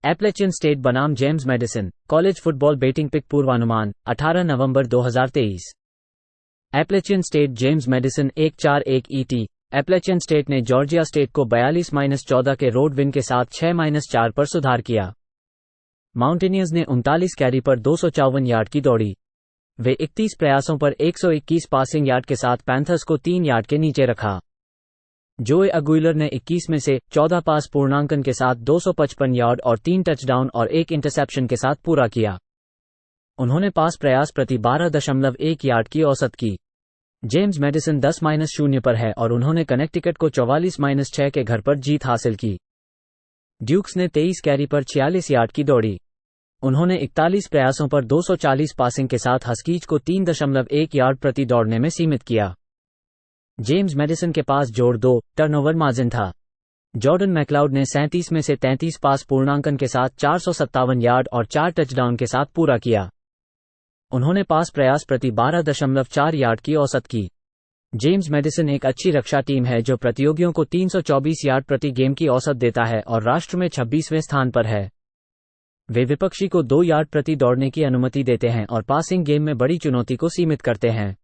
एपलेचियन State बनाम James Madison college football betting pick पूर्वानुमान 18 नवंबर 2023। Appalachian State James Madison 1-4-1 ET। Appalachian State ने Georgia State को 42-14 के रोड विन के साथ 6-4 पर सुधार किया। माउंटेनियर्स ने 39 कैरी पर 254 यार्ड की दौड़ी। वे 31 प्रयासों पर 121 पासिंग यार्ड के साथ पैंथर्स को 3 यार्ड के नीचे रखा। जोए अगुइलर ने 21 में से 14 पास पूर्णांकन के साथ 255 यार्ड और 3 टचडाउन और 1 इंटरसेप्शन के साथ पूरा किया। उन्होंने पास प्रयास प्रति 12.1 यार्ड की औसत की। जेम्स मेडिसन 10-0 पर है और उन्होंने कनेक्टिकट को 44-6 के घर पर जीत हासिल की। ड्यूक्स ने 23 कैरी पर 46 यार्ड की दौड़ी। उन्होंने 41 प्रयासों पर 240 पासिंग के साथ हस्कीज को 3.1 यार्ड प्रति दौड़ने में सीमित किया। जेम्स मेडिसन के पास जोड़ 2 टर्नओवर मार्जिन था। जॉर्डन मैकलाउड ने 37 में से 33 पास पूर्णांकन के साथ 457 यार्ड और 4 टचडाउन के साथ पूरा किया। उन्होंने पास प्रयास प्रति 12.4 यार्ड की औसत की। जेम्स मेडिसन एक अच्छी रक्षा टीम है जो प्रतियोगियों को 324 यार्ड प्रति गेम की औसत देता है और राष्ट्र में 26वें स्थान पर है। वे विपक्षी को 2 यार्ड प्रति दौड़ने की अनुमति देते हैं और पासिंग गेम में बड़ी चुनौती को सीमित करते हैं।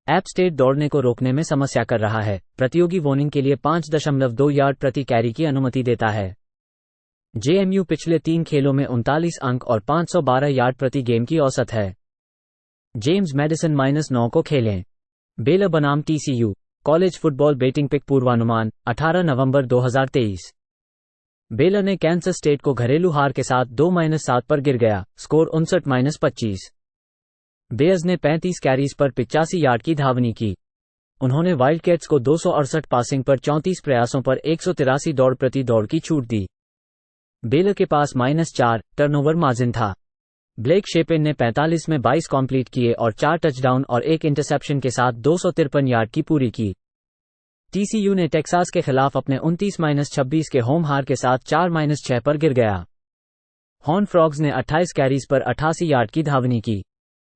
ऐप स्टेट दौड़ने को रोकने में समस्या कर रहा है। प्रतियोगी वॉर्निंग के लिए 5.2 यार्ड प्रति कैरी की अनुमति देता है। जेएमयू पिछले 3 खेलों में 39 अंक और 512 यार्ड प्रति गेम की औसत है। जेम्स मेडिसन -9 को खेलें। बेलर बनाम TCU college football betting pick पूर्वानुमान 18 नवंबर 2023। बेलर ने कैंसस स्टेट को घरेलू हार के साथ 2-7 पर गिर गया। स्कोर 59-25। बेयर्स ने 35 कैरीज पर 85 यार्ड की धावनी की। उन्होंने वाइल्डकैट्स को 268 पासिंग पर 34 प्रयासों पर 183 दौड़ प्रति दौड़ की छूट दी। बेलर के पास -4 टर्नओवर मार्जिन था। ब्लेक शेपेन ने 45 में 22 कंप्लीट किए और 4 टचडाउन और 1 इंटरसेप्शन के साथ 253 यार्ड की पूरी की। TCU ने टेक्सास के खिलाफ अपने 29-26 के होम हार के साथ 4-6 पर गिर गया। हॉर्न फ्रॉग्स ने 28 कैरीज पर 88 यार्ड की धावनी की।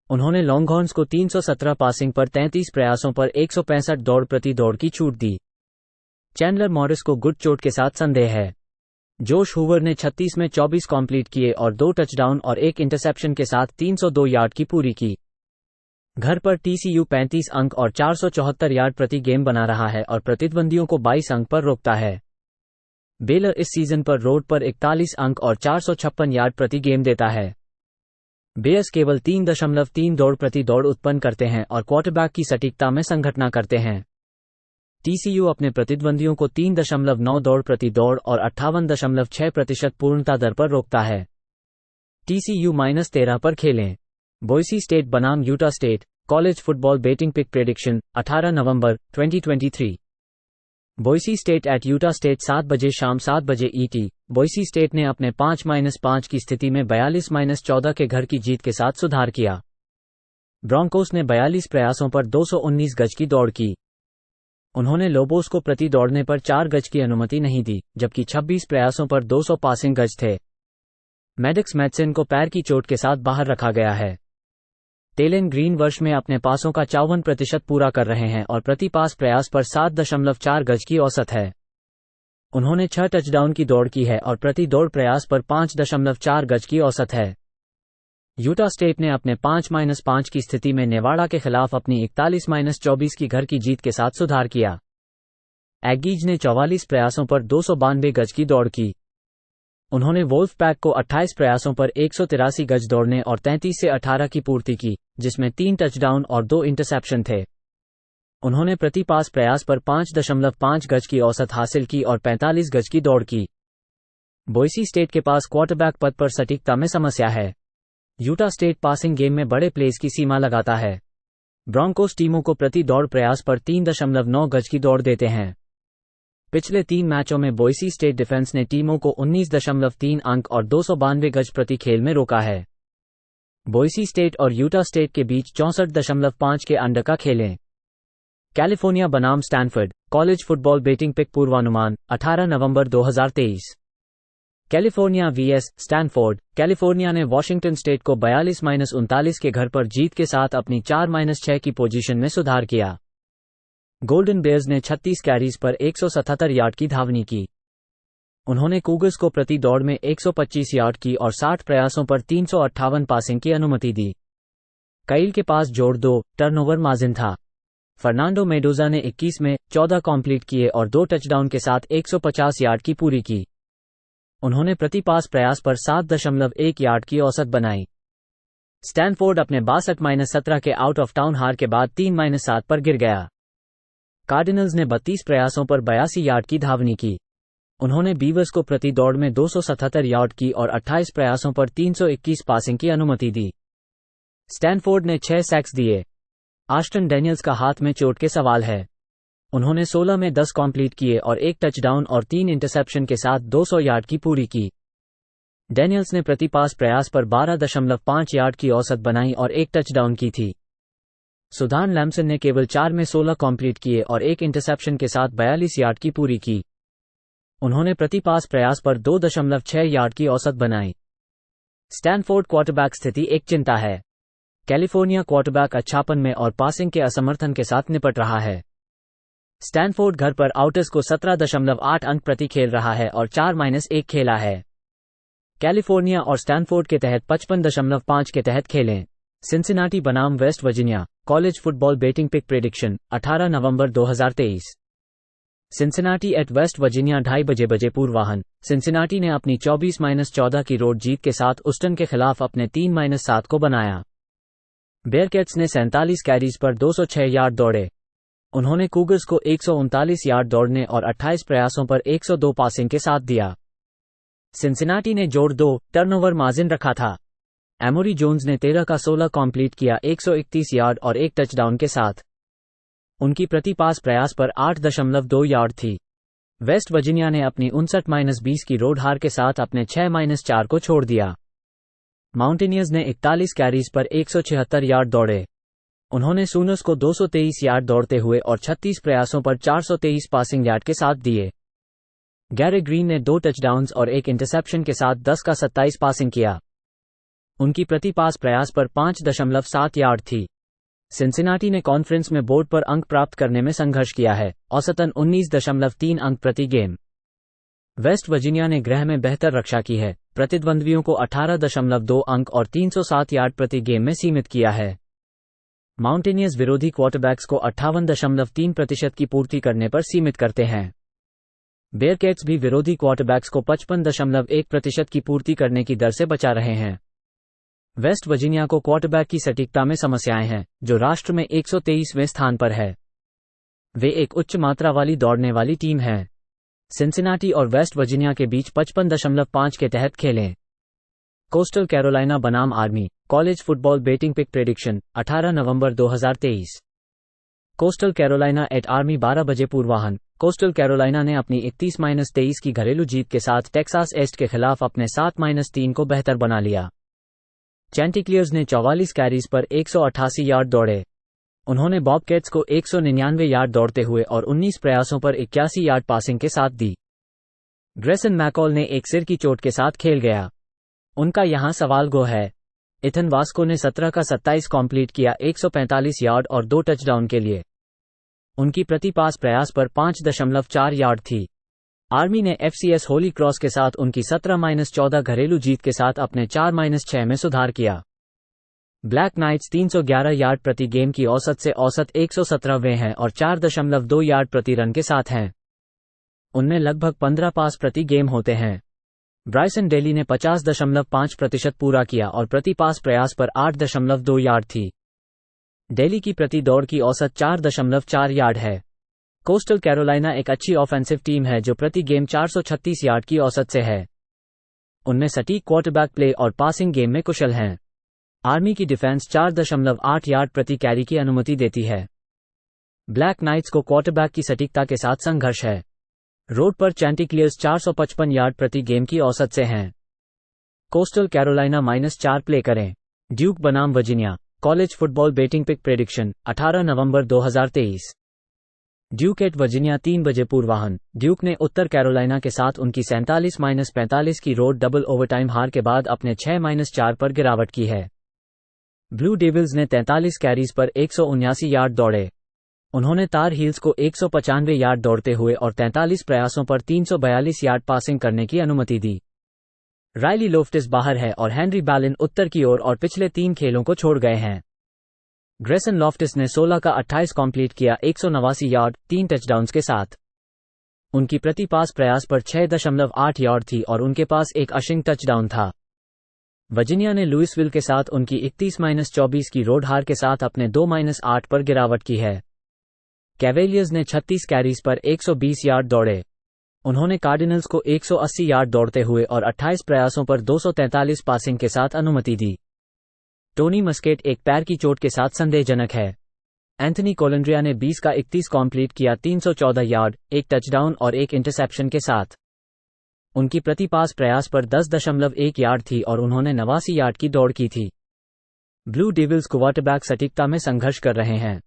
उन्होंने लॉन्गहॉर्न्स को 317 पासिंग पर 33 प्रयासों पर 165 दौड़ प्रति दौड़ की छूट दी। चैंडलर मॉरिस को गुड चोट के साथ संदेह है। जोश हूवर ने 36 में 24 कंप्लीट किए और 2 टचडाउन और 1 इंटरसेप्शन के साथ 302 यार्ड की पूरी की। घर पर TCU 35 अंक और 474 यार्ड प्रति गेम बना रहा है और प्रतिद्वंदियों को 22 अंक पर रोकता है। बेलर इस सीजन पर रोड पर 41 अंक और 456 यार्ड प्रति गेम देता है। बेयर्स केवल 3.3 दौड़ प्रति दौड़ उत्पन्न करते हैं और क्वार्टरबैक की सटीकता में संघटना करते हैं। TCU अपने प्रतिद्वंदियों को 3.9 दौड़ प्रति दौड़ और 58.6% पूर्णता दर पर रोकता है। TCU -13 पर खेलें। बॉयसी स्टेट बनाम Utah State college football betting pick prediction 18 नवंबर 2023। Boise State at Utah State 7 बजे शाम 7 बजे ET। बॉयसी स्टेट ने अपने 5-5 की स्थिति में 42-14 के घर की जीत के साथ सुधार किया। ब्रॉन्कोस ने 42 प्रयासों पर 219 गज की दौड़ की। उन्होंने लोबोस को प्रति दौड़ने पर 4 गज की अनुमति नहीं दी, जबकि 26 प्रयासों पर 200 पासिंग गज थे। मैडिक्स मैथसन को पैर की चोट के साथ बाहर रखा गया है। टेलन ग्रीन वर्ष में अपने पासों का 54% पूरा कर रहे हैं और प्रति पास प्रयास पर 7.4 गज की औसत है। उन्होंने 6 टचडाउन की दौड़ की है और प्रति दौड़ प्रयास पर 5.4 गज की औसत है। यूटा स्टेट ने अपने 5-5 की स्थिति में नेवाडा के खिलाफ अपनी 41-24 की घर की जीत के साथ सुधार किया। एगीज ने 44 प्रयासों पर 292 गज की दौड़ की। उन्होंने वोल्फ पैक को 28 प्रयासों पर 183 गज दौड़ने और 33 से 18 की पूर्ति की, जिसमें 3 टचडाउन और 2 इंटरसेप्शन थे। उन्होंने प्रति पास प्रयास पर 5.5 गज की औसत हासिल की और 45 गज की दौड़ की। बॉयसी स्टेट के पास क्वार्टरबैक पद पर सटीकता में समस्या है। यूटा स्टेट पासिंग गेम में बड़े प्लेस की सीमा लगाता है। ब्रॉन्कोस टीमों को प्रति दौड़ प्रयास पर 3.9 गज की दौड़ देते हैं। पिछले 3 मैचों में बॉयसी स्टेट डिफेंस ने टीमों को 19.3 अंक और 292 गज प्रति खेल में रोका है। बॉयसी स्टेट और यूटा स्टेट के बीच 64.5 के अंडर का खेलें। कैलिफोर्निया बनाम Stanford college football betting pick पूर्वानुमान 18 नवंबर 2023। California vs Stanford. कैलिफोर्निया ने वॉशिंगटन स्टेट को 42-39 के घर पर जीत के साथ अपनी 4-6 की पोजीशन में सुधार किया। गोल्डन बेयर्स ने 36 कैरीज पर 177 यार्ड की धावनी की। उन्होंने कूगर्स को प्रति दौड़ में 125 यार्ड की और 60 प्रयासों पर 358 पासिंग की अनुमति दी। काइल के पास जोड़ 2 टर्नओवर मार्जिन था। फर्नांडो मेडोजा ने 21 में 14 कंप्लीट किए और 2 टचडाउन के साथ 150 यार्ड की पूरी की। उन्होंने प्रति पास प्रयास पर 7.1 यार्ड की औसत बनाई। स्टैनफोर्ड अपने 62-17 के आउट ऑफ टाउन हार के बाद 3-7 पर गिर गया। कार्डिनल्स ने 32 प्रयासों पर 82 यार्ड की धावनी की। उन्होंने बीवर्स को प्रति दौड़ में 277 यार्ड की और 28 प्रयासों पर 321 पासिंग की अनुमति दी। स्टैनफोर्ड ने 6 सैक्स दिए। आस्टन डैनियल्स का हाथ में चोट के सवाल है। उन्होंने 16 में 10 कंप्लीट किए और 1 टचडाउन और 3 इंटरसेप्शन के साथ 200 यार्ड की पूरी की। डैनियल्स ने प्रति पास प्रयास पर 12.5 यार्ड की औसत बनाई और 1 टचडाउन की थी। सुधान लैम्सन ने केवल 4 में 16 कंप्लीट किए और 1 इंटरसेप्शन के साथ 42 यार्ड की पूरी की। उन्होंने प्रति पास प्रयास पर 2.6 यार्ड की औसत बनाई। स्टैनफोर्ड क्वार्टरबैक स्थिति एक चिंता है। कैलिफोर्निया क्वार्टरबैक अच्छापन में और पासिंग के असमर्थन के साथ निपट रहा है। स्टैनफोर्ड घर पर आउटर्स को 17.8 अंक प्रति खेल रहा है और 4-1 खेला है। कैलिफोर्निया और स्टैनफोर्ड के तहत 55.5 के तहत खेलें। सिंसिनाटी बनाम West Virginia college football betting pick prediction 18 नवंबर 2023। सिंसिनाटी एट वेस्ट वर्जीनिया 2:30 बजे पूर्वाह्न। सिंसिनाटी ने अपनी 24-14 की रोड जीत के साथ उस्टन के खिलाफ अपने 3-7 को बनाया। बेयरकैट्स ने 47 कैरीज पर 206 यार्ड दौड़े। उन्होंने कूगर्स को 139 यार्ड दौड़ने और 28 प्रयासों पर 102 पासिंग के साथ दिया। सिंसिनाटी ने जोड़ 2 टर्नओवर मार्जिन रखा था। एमोरी जोन्स ने 13 का 16 कंप्लीट किया 131 यार्ड और 1 टचडाउन के साथ। उनकी प्रति पास प्रयास पर 8.2 यार्ड थी। वेस्ट वर्जीनिया ने अपनी 59-20 की रोड हार के साथ अपने 6-4 को छोड़ दिया। माउंटेनियर्स ने 41 कैरीज पर 176 यार्ड दौड़े। उन्होंने सूनर्स को 223 यार्ड दौड़ते हुए और 36 प्रयासों पर 423 पासिंग यार्ड के साथ दिए। गैरे ग्रीन ने 2 टचडाउन्स और 1 इंटरसेप्शन के साथ 10 का 27 पासिंग किया। उनकी प्रति पास प्रयास पर 5.7 यार्ड थी। सिंसिनाटी ने कॉन्फ्रेंस में बोर्ड पर अंक प्राप्त करने में संघर्ष किया है, औसतन 19.3 अंक प्रति गेम। वेस्ट वर्जीनिया ने गृह में बेहतर रक्षा की है, प्रतिद्वंद्वियों को 18.2 अंक और 307 यार्ड प्रति गेम में सीमित किया है। माउंटेनियर्स विरोधी क्वार्टरबैक्स को 58.3% की पूर्ति करने पर सीमित करते हैं। बेयरकैट्स भी विरोधी क्वार्टरबैक्स को 55.1% की पूर्ति करने की दर से बचा रहे हैं। वेस्ट वर्जीनिया को क्वार्टरबैक की सटीकता में समस्याएं हैं, जो राष्ट्र में 123वें स्थान पर है। वे एक उच्च मात्रा वाली दौड़ने वाली टीम है। सिंसिनाटी और वेस्ट वर्जीनिया के बीच 55.5 के तहत खेलें। कोस्टल कैरोलिना बनाम Army college football betting pick prediction 18 नवंबर 2023। कोस्टल कैरोलिना एट आर्मी 12 बजे पूर्वाह्न। कोस्टल कैरोलिना ने अपनी 31-23 की घरेलू जीत के साथ टेक्सास एस्ट के खिलाफ अपने 7-3 को बेहतर बना लिया। चैंटिक्लियर्स ने 44 कैरीज पर 188 यार्ड दौड़े। उन्होंने बॉबकैट्स को 199 यार्ड दौड़ते हुए और 19 प्रयासों पर 81 यार्ड पासिंग के साथ दी। ग्रेसन मैकॉल ने एक सिर की चोट के साथ खेल गया। उनका यहां सवाल गो है। इथन वास्को ने 17 का 27 कंप्लीट किया 145 यार्ड और 2 टचडाउन के लिए। उनकी प्रति पास प्रयास पर 5.4 यार्ड थी। आर्मी ने FCS होली क्रॉस के साथ उनकी 17-14 घरेलू जीत के साथ अपने 4-6 में सुधार किया। ब्लैक नाइट्स 311 यार्ड प्रति गेम की औसत से औसत 117वें हैं और 4.2 यार्ड प्रति रन के साथ हैं। उनमें लगभग 15 पास प्रति गेम होते हैं। ब्राइसन डेली ने 50.5% पूरा किया और प्रति पास प्रयास पर 8.2 यार्ड थी। डेली की प्रति दौड़ की औसत 4.4 यार्ड है। कोस्टल कैरोलिना एक अच्छी ऑफेंसिव टीम है जो प्रति गेम 436 यार्ड की औसत से है। उनमें सटीक क्वार्टरबैक प्ले और पासिंग गेम में कुशल हैं। आर्मी की डिफेंस 4.8 यार्ड प्रति कैरी की अनुमति देती है। ब्लैक नाइट्स को क्वार्टरबैक की सटीकता के साथ संघर्ष है। रोड पर चैंटिक्लियर्स 455 यार्ड प्रति गेम की औसत से हैं। कोस्टल कैरोलिना -4 प्ले करें। ड्यूक बनाम Virginia college football betting pick prediction 18 नवंबर 2023। ड्यूक एट वर्जीनिया 3 बजे पूर्वाह्न। ड्यूक ने उत्तर कैरोलिना के साथ उनकी 47-45 की रोड डबल ओवरटाइम हार के बाद अपने 6-4 पर गिरावट की है। ब्लू डेविल्स ने 43 कैरीज पर 179 यार्ड दौड़े। उन्होंने तार हील्स को 195 यार्ड दौड़ते हुए और 43 प्रयासों पर 342 यार्ड पासिंग करने की अनुमति दी। रायली लोफ्टिस बाहर है और हेनरी बैलिन उत्तर की ओर और पिछले 3 खेलों को छोड़ गए हैं। ग्रेसन लॉफ्टिस ने 16 का 28 कंप्लीट किया 189 यार्ड 3 टचडाउन्स के साथ। उनकी प्रति पास प्रयास पर 6.8 यार्ड थी और उनके पास एक अशिंग टचडाउन था। वर्जीनिया ने लुइसविल के साथ उनकी 31-24 की रोड हार के साथ अपने 2-8 पर गिरावट की है। कैवेलियर्स ने 36 कैरीज पर 120 यार्ड दौड़े। उन्होंने कार्डिनल्स को 180 यार्ड दौड़ते हुए और 28 प्रयासों पर 243 पासिंग के साथ अनुमति दी। टोनी मस्केट एक पैर की चोट के साथ संदेहजनक है। एंथनी कोलंड्रिया ने 20 का 31 कंप्लीट किया 314 यार्ड, एक टचडाउन और एक इंटरसेप्शन के साथ। उनकी प्रति पास प्रयास पर 10.1 यार्ड थी और उन्होंने 89 यार्ड की दौड़ की थी। ब्लू डेविल्स क्वार्टरबैक सटीकता में संघर्ष कर रहे हैं।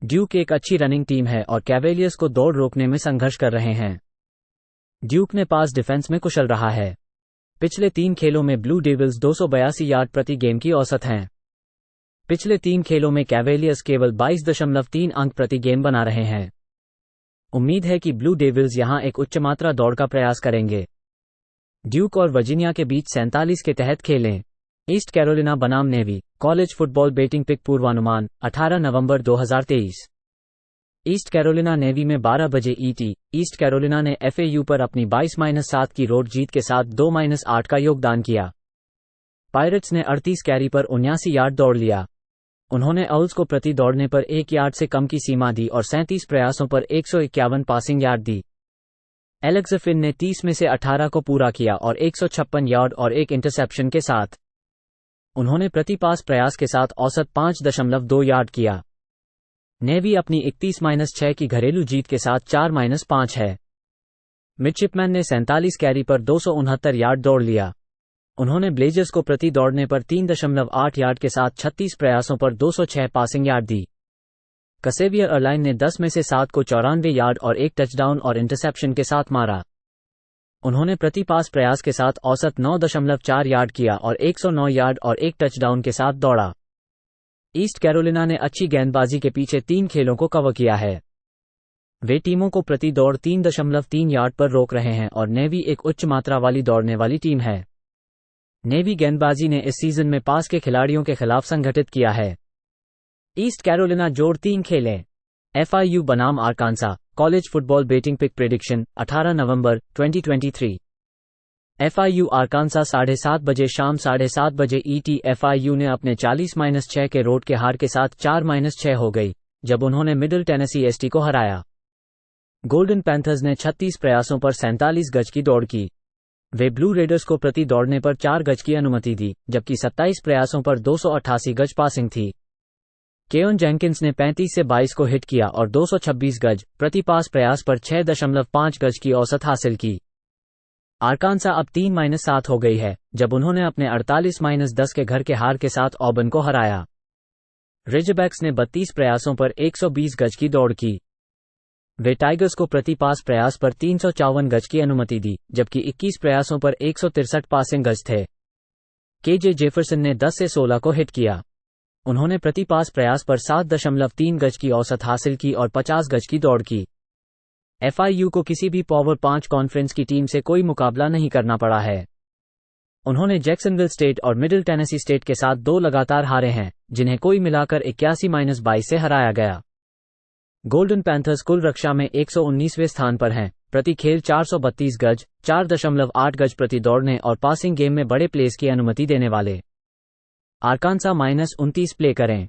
ड्यूक एक अच्छी रनिंग टीम है और कैवेलियर्स को दौड़ रोकने में संघर्ष कर रहे हैं। ड्यूक ने पास डिफेंस में कुशल रहा है। पिछले 3 खेलों में ब्लू डेविल्स 282 यार्ड प्रति गेम की औसत हैं। पिछले 3 खेलों में कैवेलियर्स केवल 22.3 अंक प्रति गेम बना रहे हैं। उम्मीद है कि ब्लू डेविल्स यहां एक उच्च मात्रा दौड़ का प्रयास करेंगे। ड्यूक और वर्जीनिया के बीच 47 के तहत खेलें। ईस्ट कैरोलिना बनाम Navy college football betting pick पूर्वानुमान 18 नवंबर 2023। ईस्ट कैरोलिना नेवी में 12 बजे ईटी। ईस्ट कैरोलिना ने एफएयू पर अपनी 22-7 की रोड जीत के साथ 2-8 का योगदान किया। पायरेट्स ने 38 कैरी पर 79 यार्ड दौड़ लिया। उन्होंने औल्स को प्रति दौड़ने पर 1 यार्ड से कम की सीमा दी और 37 प्रयासों पर 151 पासिंग यार्ड दी। एलेक्सफिन ने 30 में से 18 को पूरा किया और 156 यार्ड और एक इंटरसेप्शन के साथ। उन्होंने प्रति पास प्रयास के साथ औसत 5.2 यार्ड किया। नेवी अपनी 31-6 की घरेलू जीत के साथ 4-5 है। मिडशिपमैन ने 47 कैरी पर 269 यार्ड दौड़ लिया। उन्होंने ब्लेजर्स को प्रति दौड़ने पर 3.8 यार्ड के साथ 36 प्रयासों पर 206 पासिंग यार्ड दी। कसेवियर एयरलाइन ने 10 में से 7 को 94 यार्ड और एक टचडाउन और इंटरसेप्शन के साथ मारा। उन्होंने प्रति पास प्रयास के साथ औसत 9.4 यार्ड किया और 109 यार्ड और एक टचडाउन के साथ दौड़ा। ईस्ट कैरोलिना ने अच्छी गेंदबाजी के पीछे 3 खेलों को कवर किया है। वे टीमों को प्रति दौड़ 3.3 यार्ड पर रोक रहे हैं और नेवी एक उच्च मात्रा वाली दौड़ने वाली टीम है। नेवी गेंदबाजी ने इस सीजन में पास के खिलाड़ियों के खिलाफ संगठित किया है। ईस्ट कैरोलिना जोड़ 3 खेलें। एफआईयू बनाम Arkansas college football betting pick prediction 18 नवंबर 2023। एफआईयू आरकांसा 7:30 बजे शाम 7:30 बजे ईटी। एफआईयू ने अपने 40-6 के रोड के हार के साथ 4-6 हो गई जब उन्होंने मिडिल टेनेसी एसटी को हराया। गोल्डन पैंथर्स ने 36 प्रयासों पर 47 गज की दौड़ की। वे ब्लू रेडर्स को प्रति दौड़ने पर 4 गज की अनुमति दी जबकि 27 प्रयासों पर 288 गज पासिंग थी। केओन जेंकिंस ने 35 से 22 को हिट किया और 226 गज प्रति पास प्रयास पर 6.5 गज की औसत हासिल की। आरकांसा अब 3-7 हो गई है जब उन्होंने अपने 48-10 के घर के हार के साथ ऑबर्न को हराया। रिजबैक्स ने 32 प्रयासों पर 120 गज की दौड़ की। वे टाइगर्स को प्रति पास प्रयास पर 354 गज की अनुमति दी जबकि 21 प्रयासों पर 163 पासिंग गज थे। केजे जेफरसन ने 10 से 16 को हिट किया। उन्होंने प्रति पास प्रयास पर 7.3 गज की औसत हासिल की और 50 गज की दौड़ की। एफआईयू को किसी भी पावर 5 कॉन्फ्रेंस की टीम से कोई मुकाबला नहीं करना पड़ा है। उन्होंने जैक्सनविल स्टेट और मिडिल टेनेसी स्टेट के साथ 2 लगातार हारे हैं जिन्हें कोई मिलाकर 81-22 से हराया गया। गोल्डन पैंथर्स कुल रक्षा में 119वें स्थान पर हैं, प्रति खेल 432 गज, 4.8 गज प्रति दौड़ने और पासिंग गेम में बड़े प्लेस की अनुमति देने वाले। आरकांसा -29 प्ले करें।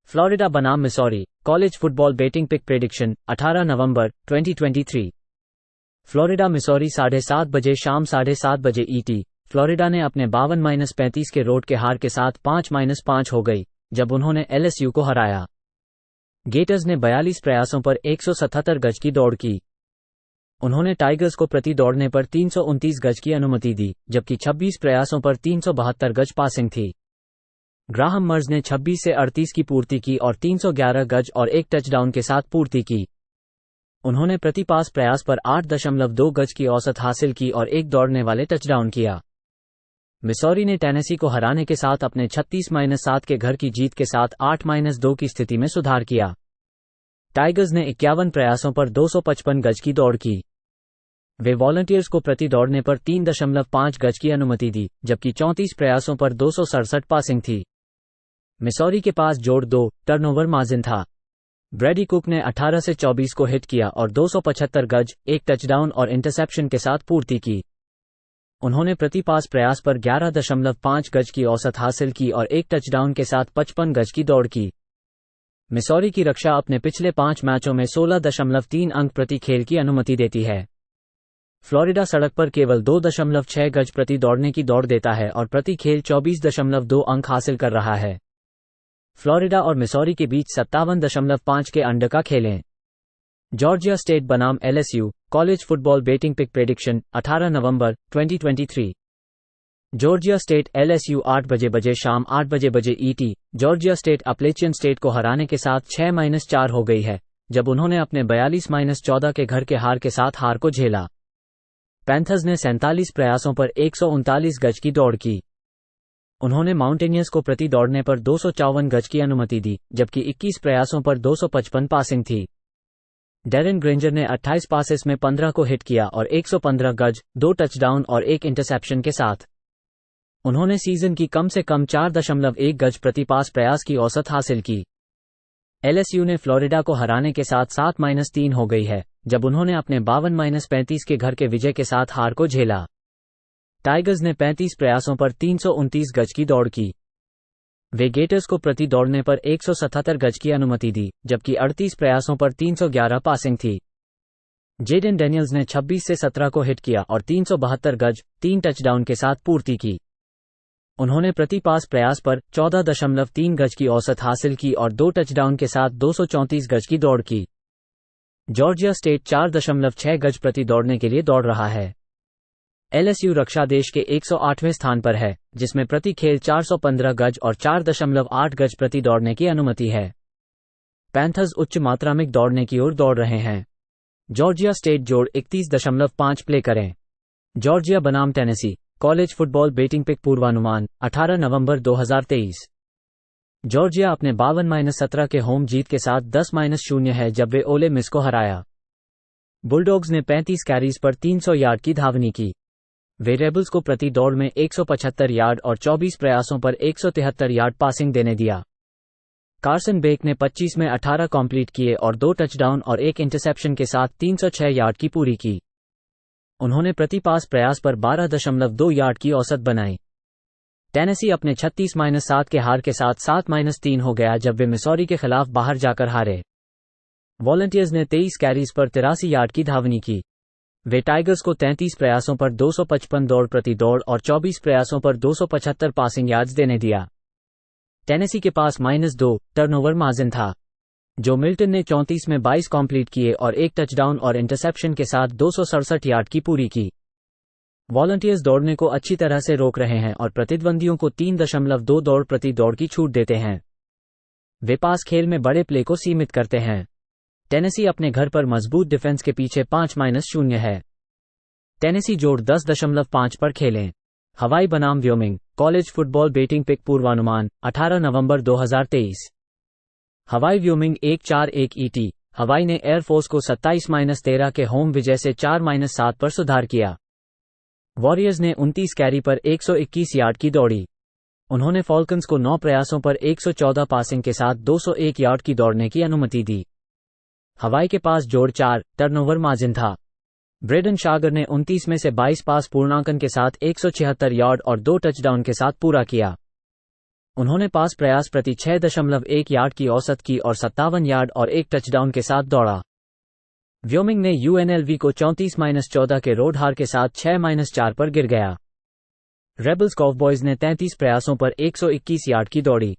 फ्लोरिडा बनाम Missouri college football betting pick prediction 18 नवंबर 2023। फ्लोरिडा मिसौरी 7:30 बजे शाम 7:30 बजे ईटी। फ्लोरिडा ने अपने 52-35 के रोड के हार के साथ 5-5 हो गई जब उन्होंने एलएसयू को हराया। गेटर्स ने 42 प्रयासों पर 177 गज की दौड़ की। उन्होंने टाइगर्स को प्रति दौड़ने पर 329 गज की अनुमति दी जबकि 26 प्रयासों पर 372 गज पासिंग थी। ग्राहम मर्ज ने 26 से 38 की पूर्ति की और 311 गज और एक टचडाउन के साथ पूर्ति की। उन्होंने प्रति पास प्रयास पर 8.2 गज की औसत हासिल की और एक दौड़ने वाले टचडाउन किया। मिसौरी ने टेनेसी को हराने के साथ अपने 36-7 के घर की जीत के साथ 8-2 की स्थिति में सुधार किया। टाइगर्स ने 51 प्रयासों पर 255 गज की दौड़ की। वे वॉलंटियर्स को प्रति दौड़ने पर 3.5 गज की अनुमति दी, जबकि 34 प्रयासों पर 267 पासिंग थी। मिसौरी के पास जोड़ 2 टर्नओवर मार्जिन था। ब्रैडी कुक ने 18 से 24 को हिट किया और 275 गज, एक टचडाउन और इंटरसेप्शन के साथ पूर्ति की। उन्होंने प्रति पास प्रयास पर 11.5 गज की औसत हासिल की और एक टचडाउन के साथ 55 गज की दौड़ की। मिसौरी की रक्षा अपने पिछले 5 मैचों में 16.3 अंक प्रति खेल की अनुमति देती है। फ्लोरिडा सड़क पर केवल 2.6 गज प्रति दौड़ने की दौड़ देता है और प्रति खेल 24.2 अंक हासिल कर रहा है। फ्लोरिडा और मिसौरी के बीच 57.5 के अंडर का खेलें। जॉर्जिया स्टेट बनाम LSU college football betting pick prediction 18 नवंबर 2023। जॉर्जिया स्टेट LSU 8 बजे शाम 8 बजे ET। Georgia State Appalachian State को हराने के साथ 6-4 हो गई है, जब उन्होंने अपने 42-14 के घर के हार के साथ हार को झेला। पैंथर्स ने 47 प्रयासों पर 139 गज की दौड़ की। उन्होंने माउंटेनियर्स को प्रति दौड़ने पर 254 गज की अनुमति दी, जबकि 21 प्रयासों पर 255 पासिंग थी। डेरेन ग्रेंजर ने 28 पासेस में 15 को हिट किया और 115 गज, 2 टचडाउन और 1 इंटरसेप्शन के साथ। उन्होंने सीजन की कम से कम 4.1 गज प्रति पास प्रयास की औसत हासिल की। LSU ने फ्लोरिडा को हराने के साथ 7-3 हो गई है, जब उन्होंने अपने 52-35 के घर के विजय के साथ हार को झेला। टाइगर्स ने 35 प्रयासों पर 329 गज की दौड़ की। वे गेटर्स को प्रति दौड़ने पर 177 गज की अनुमति दी, जबकि 38 प्रयासों पर 311 पासिंग थी। जेडन डेनियल्स ने 26 से 17 को हिट किया और 372 गज, 3 टचडाउन के साथ पूर्ति की। उन्होंने प्रति पास प्रयास पर 14.3 गज की औसत हासिल की और 2 टचडाउन के साथ 234 गज की दौड़ की। जॉर्जिया स्टेट 4.6 गज प्रति दौड़ने के लिए दौड़ रहा है। LSU रक्षा देश के 108वें स्थान पर है, जिसमें प्रति खेल 415 गज और 4.8 गज प्रति दौड़ने की अनुमति है। पैंथर्स उच्च मात्रात्मक दौड़ने की ओर दौड़ रहे हैं। जॉर्जिया स्टेट जोड़ 31.5 प्ले करें। जॉर्जिया बनाम Tennessee college football betting pick पूर्वानुमान 18 नवंबर 2023। जॉर्जिया अपने 52-17 के होम जीत के साथ 10-0 है जब वे ओले मिस को हराया। बुलडॉग्स ने 35 कैरीज पर 300 यार्ड की धावनी की। वे रेबल्स को प्रति दौड़ में 175 यार्ड और 24 प्रयासों पर 173 यार्ड पासिंग देने दिया। कार्सन बेक ने 25 में 18 कंप्लीट किए और 2 टचडाउन और 1 इंटरसेप्शन के साथ 306 यार्ड की पूरी की। उन्होंने प्रति पास प्रयास पर 12.2 यार्ड की औसत बनाई। टेनेसी अपने 36-7 के हार के साथ 7-3 हो गया जब वे मिसौरी के खिलाफ बाहर जाकर हारे। वॉलंटियर्स ने 23 कैरीज पर 83 यार्ड की धावनी की। वे टाइगर्स को 33 प्रयासों पर 255 दौड़ प्रति दौड़ और 24 प्रयासों पर 275 पासिंग यार्ड्स देने दिया। टेनेसी के पास -2 टर्नओवर मार्जिन था। जो मिल्टन ने 34 में 22 कंप्लीट किए और 1 टचडाउन और इंटरसेप्शन के साथ 267 यार्ड की पूरी की। वॉलंटियर्स दौड़ने को अच्छी तरह से रोक रहे हैं और प्रतिद्वंदियों को 3.2 दौड़ प्रति दौड़ की छूट देते हैं। वे पास खेल में बड़े प्ले को सीमित करते हैं। टेनेसी अपने घर पर मजबूत डिफेंस के पीछे 5-0 है। टेनेसी जोड़ 10.5 पर खेलें। हवाई बनाम Wyoming college football betting pick पूर्वानुमान 18 नवंबर 2023। हवाई व्योमिंग 1-4-1 ET। हवाई ने एयरफोर्स को 27-13 के होम विजय से 4-7 पर सुधार किया। वॉरियर्स ने 29 कैरी पर 121 यार्ड की दौड़ी। उन्होंने फॉल्कन्स को 9 प्रयासों पर 114 पासिंग के साथ 201 यार्ड की दौड़ने की अनुमति दी। हवाई के पास जोड़ 4 टर्नओवर मार्जिन था। ब्रेडन शागर ने 29 में से 22 पास पूर्णांकन के साथ 176 यार्ड और 2 टचडाउन के साथ पूरा किया। उन्होंने पास प्रयास प्रति 6.1 यार्ड की औसत की और 57 यार्ड और 1 टचडाउन के साथ दौड़ा। व्योमिंग ने UNLV को 34-14 के रोड हार के साथ 6-4 पर गिर गया। रेबल्स कॉवबॉयज ने 33 प्रयासों पर 121 यार्ड की दौड़ी।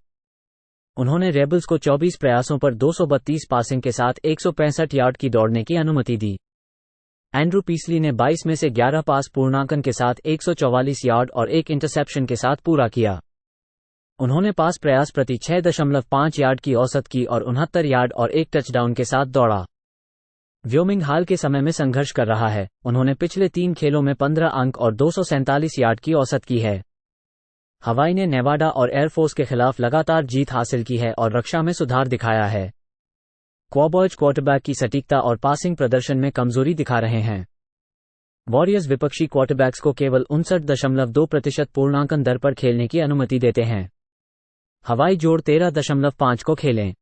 उन्होंने रेबल्स को 24 प्रयासों पर 232 पासिंग के साथ 165 यार्ड की दौड़ने की अनुमति दी। एंड्रू पीसली ने 22 में से 11 पास पूर्णांकन के साथ 144 यार्ड और 1 इंटरसेप्शन के साथ पूरा किया। उन्होंने पास प्रयास प्रति 6.5 यार्ड की औसत की और 69 यार्ड और 1 टचडाउन के साथ दौड़ा। व्योमिंग हाल के समय में संघर्ष कर रहा है। उन्होंने पिछले 3 खेलों में 15 अंक और 247 यार्ड की औसत की है। हवाई ने नेवाडा और एयरफोर्स के खिलाफ लगातार जीत हासिल की है और रक्षा में सुधार दिखाया है। क्वाबॉयज क्वार्टरबैक की सटीकता और पासिंग प्रदर्शन में कमजोरी दिखा रहे हैं। वॉरियर्स विपक्षी क्वार्टरबैक्स को केवल 59.2% पूर्णांकन दर पर खेलने की अनुमति देते हैं। हवाई जोड़ 13.5 को खेलें।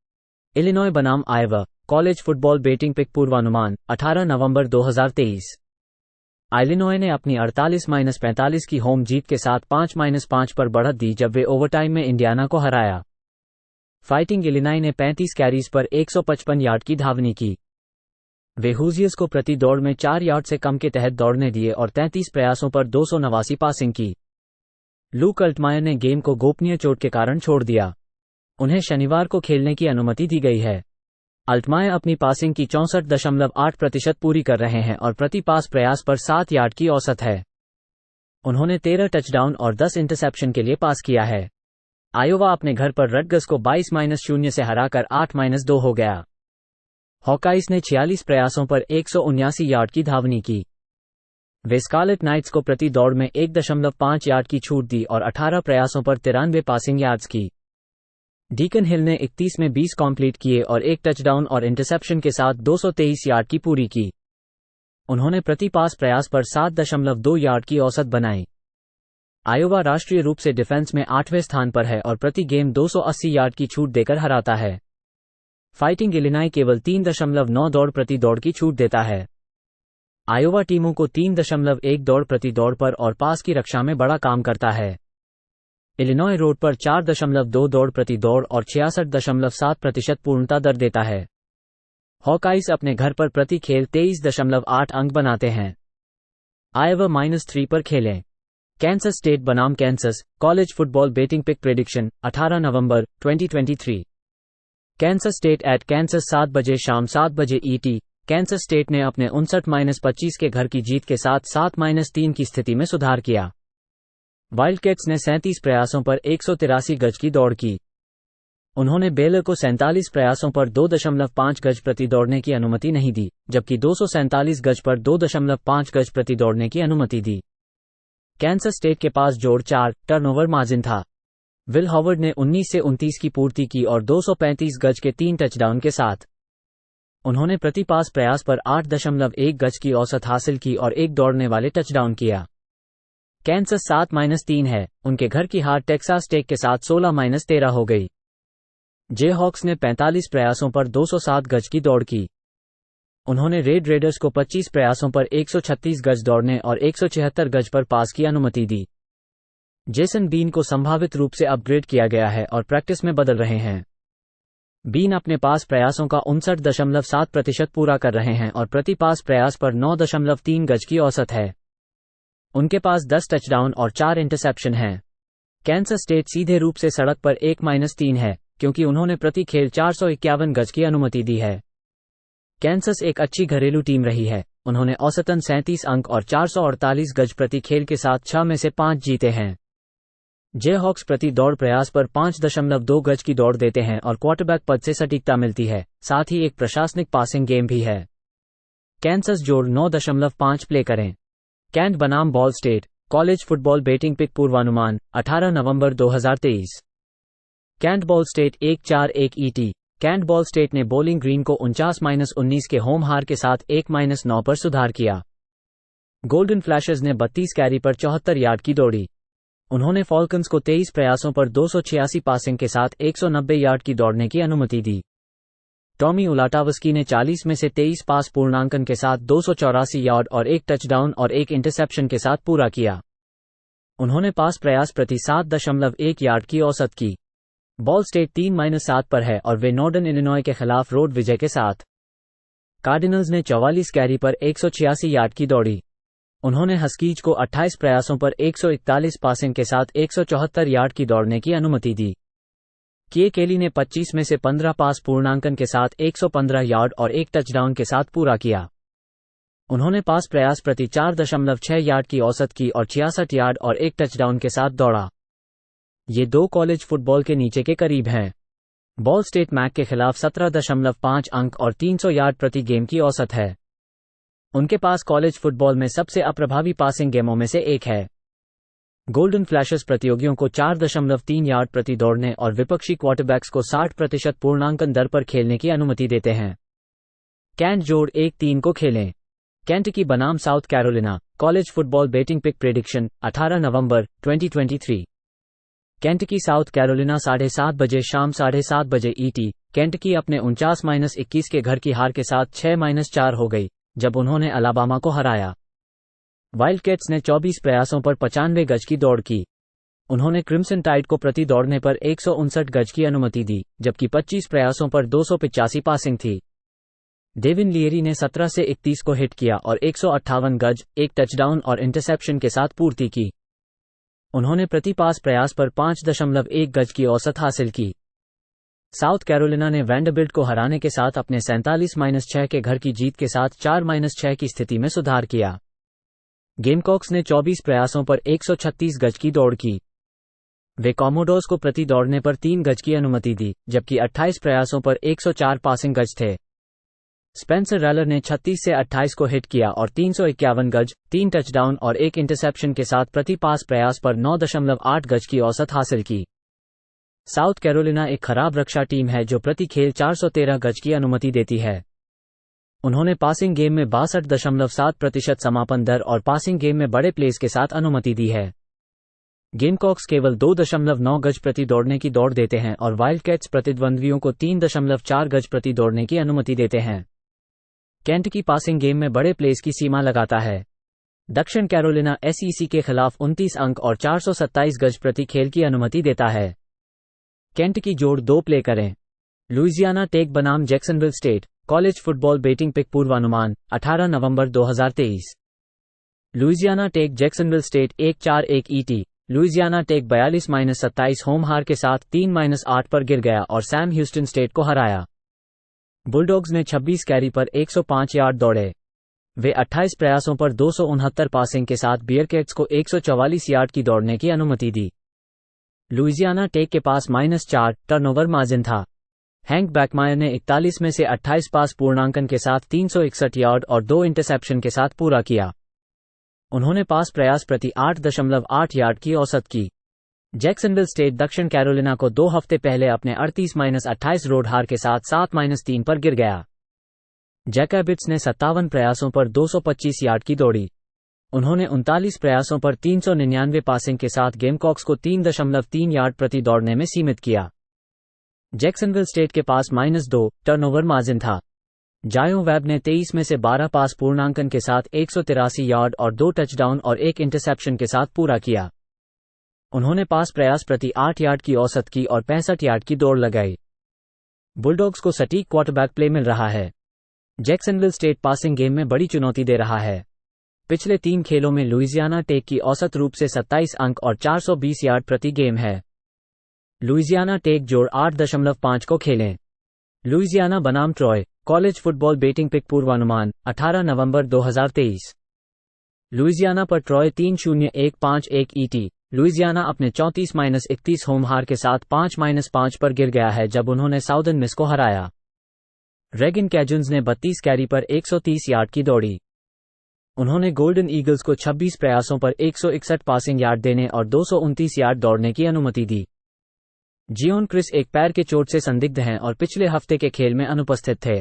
इलिनॉय बनाम Iowa college football betting pick पूर्वानुमान 18 नवंबर 2023। इलिनॉय ने अपनी 48-45 की होम जीत के साथ 5-5 पर बढ़त दी जब वे ओवरटाइम में इंडियाना को हराया। फाइटिंग इलिनॉय ने 35 कैरीज पर 155 यार्ड की धावनी की। वे हुजियर्स को प्रति दौड़ में 4 यार्ड से कम के तहत दौड़ने दिए और 33 प्रयासों पर 289 पासिंग की। लूक अल्टमायर ने गेम को गोपनीय चोट के कारण छोड़ दिया। उन्हें शनिवार को खेलने की अनुमति दी गई है। अल्टमायर अपनी पासिंग की 64.8% पूरी कर रहे हैं और प्रति पास प्रयास पर 7 यार्ड की औसत है। उन्होंने 13 टचडाउन और 10 इंटरसेप्शन के लिए पास किया है। आयोवा अपने घर पर रटगर्स को 22-0 से हराकर 8-2 हो गया। हॉकाइज ने 46 प्रयासों पर 179 यार्ड की धावनी की। वे स्कारलेट नाइट्स को प्रति दौड़ में 1.5 यार्ड की छूट दी और 18 प्रयासों पर 93 पासिंग यार्ड्स की। डीकन हिल ने 31 में 20 कंप्लीट किए और 1 टचडाउन और इंटरसेप्शन के साथ 223 यार्ड की पूरी की। उन्होंने प्रति पास प्रयास पर 7.2 यार्ड की औसत बनाई। आयोवा राष्ट्रीय रूप से डिफेंस में 8वें स्थान पर है और प्रति गेम 280 यार्ड की छूट देकर हराता है। फाइटिंग इलिनॉय केवल 3.9 दौड़ प्रति दौड़ की छूट देता है। आयोवा टीमों को 3.1 दौड़ प्रति दौड़ पर और पास की रक्षा में बड़ा काम करता है। इलिनॉय रोड पर 4.2 दौड़ प्रति दौड़ और 66.7% पूर्णता दर देता है। हॉकाइज अपने घर पर प्रति खेल 23.8 अंक बनाते हैं। आयोवा -3 पर खेलें। कैंसस स्टेट बनाम Kansas college football betting pick prediction 18 नवंबर 2023। कैंसस स्टेट एट कैंसस 7 बजे शाम 7 बजे ET। कैंसस स्टेट ने अपने 59-25 के घर की जीत के साथ 7-3 की स्थिति में सुधार किया। वाइल्डकैट्स ने 37 प्रयासों पर 183 गज की दौड़ की। उन्होंने बेलर को 47 प्रयासों पर 2.5 गज प्रति दौड़ने की अनुमति नहीं दी, जबकि 247 गज पर 2.5 गज प्रति दौड़ने की अनुमति दी। कैंसस स्टेट के पास जोड़ 4 टर्नओवर मार्जिन था। विल हॉवर्ड ने 19 से 29 की पूर्ति की और 235 गज के 3 टचडाउन के साथ। उन्होंने प्रति पास प्रयास पर 8.1 गज की औसत हासिल की और एक दौड़ने वाले टचडाउन किया। कैंसस 7-3 है। उनके घर की हार टेक्सास टेक के साथ 16-13 हो गई। जेहॉक्स ने 45 प्रयासों पर 207 गज की दौड़ की। उन्होंने रेड रेडर्स को 25 प्रयासों पर 136 गज दौड़ने और 176 गज पर पास की अनुमति दी। जेसन बीन को संभावित रूप से अपग्रेड किया गया है और प्रैक्टिस में बदल रहे हैं। बीन अपने पास प्रयासों का 59.7% पूरा कर रहे हैं और प्रति पास प्रयास पर 9.3 गज की औसत है। उनके पास 10 टचडाउन और 4 इंटरसेप्शन हैं। कैंसस स्टेट सीधे रूप से सड़क पर 1-3 है, क्योंकि उन्होंने प्रति खेल 451 गज की अनुमति दी है। कैंसस एक अच्छी घरेलू टीम रही है। उन्होंने औसतन 37 अंक और 448 गज प्रति खेल के साथ 6 में से 5 जीते हैं। जेहॉक्स प्रति दौड़ प्रयास पर 5.2 गज की दौड़ देते हैं और क्वार्टरबैक पद से सटीकता मिलती है, साथ ही एक प्रशासनिक पासिंग गेम भी है। कैंसस जोड़ 9.5 प्ले करें। कैंट बनाम Ball State college football betting pick पूर्वानुमान 18 नवंबर 2023। Kent Ball State 1-4-1 ET। Kent Ball State ने बॉलिंग ग्रीन को 49-19 के होम हार के साथ 1-9 पर सुधार किया। गोल्डन फ्लैशर्स ने 32 कैरी पर 74 यार्ड की दौड़ी। उन्होंने फॉल्कन्स को 23 प्रयासों पर 286 पासिंग के साथ 190 यार्ड की दौड़ने की अनुमति दी। टॉमी उलाटावस्की ने 40 में से 23 पास पूर्णांकन के साथ 284 यार्ड और 1 टचडाउन और 1 इंटरसेप्शन के साथ पूरा किया। उन्होंने पास प्रयास प्रति 7.1 यार्ड की औसत की। बॉल स्टेट 3-7 पर है और वे नॉर्दर्न इलिनॉय के खिलाफ रोड विजय के साथ। कार्डिनल्स ने 44 कैरी पर 186 यार्ड की दौड़ी। उन्होंने हस्कीज को 28 प्रयासों पर 141 पासिंग के साथ 174 यार्ड की दौड़ने की अनुमति दी। किए केली ने 25 में से 15 पास पूर्णांकन के साथ 115 यार्ड और 1 टचडाउन के साथ पूरा किया। उन्होंने पास प्रयास प्रति 4.6 यार्ड की औसत की और 66 यार्ड और 1 टचडाउन के साथ दौड़ा। ये दो कॉलेज फुटबॉल के नीचे के करीब हैं। बॉल स्टेट मैक के खिलाफ 17.5 अंक और 300 यार्ड प्रति गेम की औसत है। उनके पास कॉलेज फुटबॉल में सबसे अप्रभावी पासिंग गेमों में से एक है। गोल्डन फ्लैशेस प्रतियोगियों को 4.3 यार्ड प्रति दौड़ने और विपक्षी क्वार्टरबैक्स को 60% पूर्णांकन दर पर खेलने की अनुमति देते हैं। कैंट जोड़ 1-3 को खेलें। केंटकी बनाम South Carolina college football betting pick prediction 18 नवंबर 2023। केंटकी साउथ कैरोलिना 7:30 बजे शाम 7:30 बजे ईटी। केंटकी अपने 49-21 के घर की हार के साथ 6-4 हो गई जब उन्होंने अलाबामा को हराया। वाइल्डकैट्स ने 24 प्रयासों पर 95 गज की दौड़ की। उन्होंने क्रिम्सन टाइड को प्रति दौड़ने पर 159 गज की अनुमति दी, जबकि 25 प्रयासों पर 285 पासिंग थी। डेविन लियरी ने 17 से 31 को हिट किया और 158 गज, एक टचडाउन और इंटरसेप्शन के साथ पूर्ति की। उन्होंने प्रति पास प्रयास पर 5.1 गज की औसत हासिल की। साउथ कैरोलिना ने वैंडरबिल्ट को हराने के साथ अपने 47-6 के घर की जीत के साथ 4-6 की स्थिति में सुधार किया। गेमकॉक्स ने 24 प्रयासों पर 136 गज की दौड़ की। वे कॉमोडोर्स को प्रति दौड़ने पर 3 गज की अनुमति दी, जबकि 28 प्रयासों पर 104 पासिंग गज थे। स्पेंसर रैलर ने 36 से 28 को हिट किया और 351 गज, 3 टचडाउन और 1 इंटरसेप्शन के साथ प्रति पास प्रयास पर 9.8 गज की औसत हासिल की। साउथ कैरोलिना एक खराब रक्षा टीम है जो प्रति खेल 413 गज की अनुमति देती है। उन्होंने पासिंग गेम में 62.7% समापन दर और पासिंग गेम में बड़े प्लेस के साथ अनुमति दी है। गेमकॉक्स केवल 2.9 गज प्रति दौड़ने की दौड़ देते हैं और वाइल्डकैट्स प्रतिद्वंद्वियों को 3.4 गज प्रति दौड़ने की अनुमति देते हैं। केंटकी पासिंग गेम में बड़े प्लेस की सीमा लगाता है। दक्षिण कैरोलिना एसईसी के खिलाफ 29 अंक और 427 गज प्रति खेल की अनुमति देता है। केंटकी जोड़ 2 प्ले करें। लुइजियाना टेक बनाम Jacksonville State college football betting pick पूर्वानुमान 18 नवंबर 2023। Louisiana Tech Jacksonville State 1-4-1 ET. Louisiana Tech 42-27 home हार के साथ 3-8 पर गिर गया और सैम ह्यूस्टन स्टेट को हराया। बुलडॉग्स ने 26 कैरी पर 105 यार्ड दौड़े। वे 28 प्रयासों पर 269 पासिंग के साथ बियरकैट्स को 144 यार्ड की दौड़ने की अनुमति दी। लुइजियाना टेक के पास -4 टर्नओवर मार्जिन था। हैंक बैकमायर ने 41 में से 28 पास पूर्णांकन के साथ 361 यार्ड और 2 इंटरसेप्शन के साथ पूरा किया। उन्होंने पास प्रयास प्रति 8.8 यार्ड की औसत की। जैक्सनविल स्टेट दक्षिण कैरोलिना को 2 हफ्ते पहले अपने 38-28 रोड हार के साथ 7-3 पर गिर गया। जैकबिट्स ने 57 प्रयासों पर 225 यार्ड की दौड़ी। उन्होंने 39 प्रयासों पर 399 पासिंग के साथ गेमकॉक्स को 3.3 यार्ड प्रति दौड़ने में सीमित किया। जैक्सनविल स्टेट के पास -2 टर्नओवर मार्जिन था। जायो वेब ने 23 में से 12 पास पूर्णांकन के साथ 183 यार्ड और 2 टचडाउन और 1 इंटरसेप्शन के साथ पूरा किया। उन्होंने पास प्रयास प्रति 8 यार्ड की औसत की और 65 यार्ड की दौड़ लगाई। बुलडॉग्स को सटीक क्वार्टरबैक प्ले मिल रहा है। जैक्सनविल स्टेट पासिंग गेम में बड़ी चुनौती दे रहा है। पिछले 3 खेलों में लुइजियाना टेक की औसत रूप से 27 अंक और 420 यार्ड प्रति गेम है। लुइजियाना टेक जोड़ 8.5 को खेलें। लुइजियाना बनाम Troy college football betting pick पूर्वानुमान 18 नवंबर 2023। लुइजियाना पर ट्रॉय 3-0-1-5-1 ईटी। लुइजियाना अपने 34-31 होम हार के साथ 5-5 पर गिर गया है जब उन्होंने साउदर्न मिस को हराया। रेगिन कैजुन्स ने 32 कैरी पर 130 यार्ड की दौड़ी। उन्होंने गोल्डन ईगल्स को 26 प्रयासों पर 161 पासिंग यार्ड देने और 229 यार्ड दौड़ने की अनुमति दी। जियोन क्रिस एक पैर के चोट से संदिग्ध हैं और पिछले हफ्ते के खेल में अनुपस्थित थे।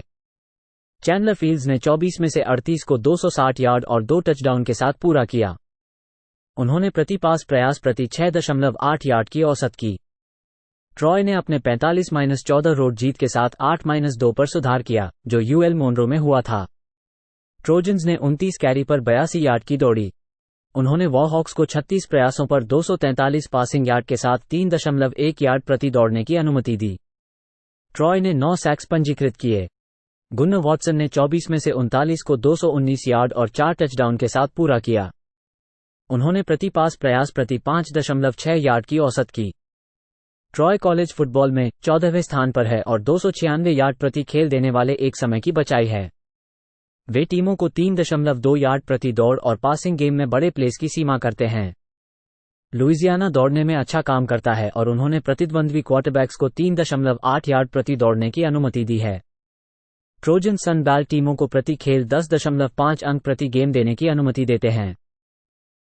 चैंडलर फील्ड्स ने 24 में से 38 को 260 यार्ड और 2 टचडाउन के साथ पूरा किया। उन्होंने प्रति पास प्रयास प्रति 6.8 यार्ड की औसत की। ट्रॉय ने अपने 45-14 रोड जीत के साथ 8-2 पर सुधार किया, जो यूएल मोनरो में हुआ था। ट्रोजन्स ने 29 कैरी पर 82 यार्ड की दौड़ी। उन्होंने वॉरहॉक्स को 36 प्रयासों पर 243 पासिंग यार्ड के साथ 3.1 यार्ड प्रति दौड़ने की अनुमति दी। ट्रॉय ने 9 सैक्स पंजीकृत किए। गुन्नर वॉटसन ने 24 में से 39 को 219 यार्ड और 4 टचडाउन के साथ पूरा किया। उन्होंने प्रति पास प्रयास प्रति 5.6 यार्ड की औसत की। ट्रॉय कॉलेज फुटबॉल में 14वें स्थान पर है और 296 यार्ड प्रति खेल देने वाले एक समय की बचाई है। वे टीमों को 3.2 यार्ड प्रति दौड़ और पासिंग गेम में बड़े प्लेस की सीमा करते हैं। लुइजियाना दौड़ने में अच्छा काम करता है और उन्होंने प्रतिद्वंद्वी क्वार्टरबैक्स को 3.8 यार्ड प्रति दौड़ने की अनुमति दी है। ट्रोजन सन बैल टीमों को प्रति खेल 10.5 अंक प्रति गेम देने की अनुमति देते हैं।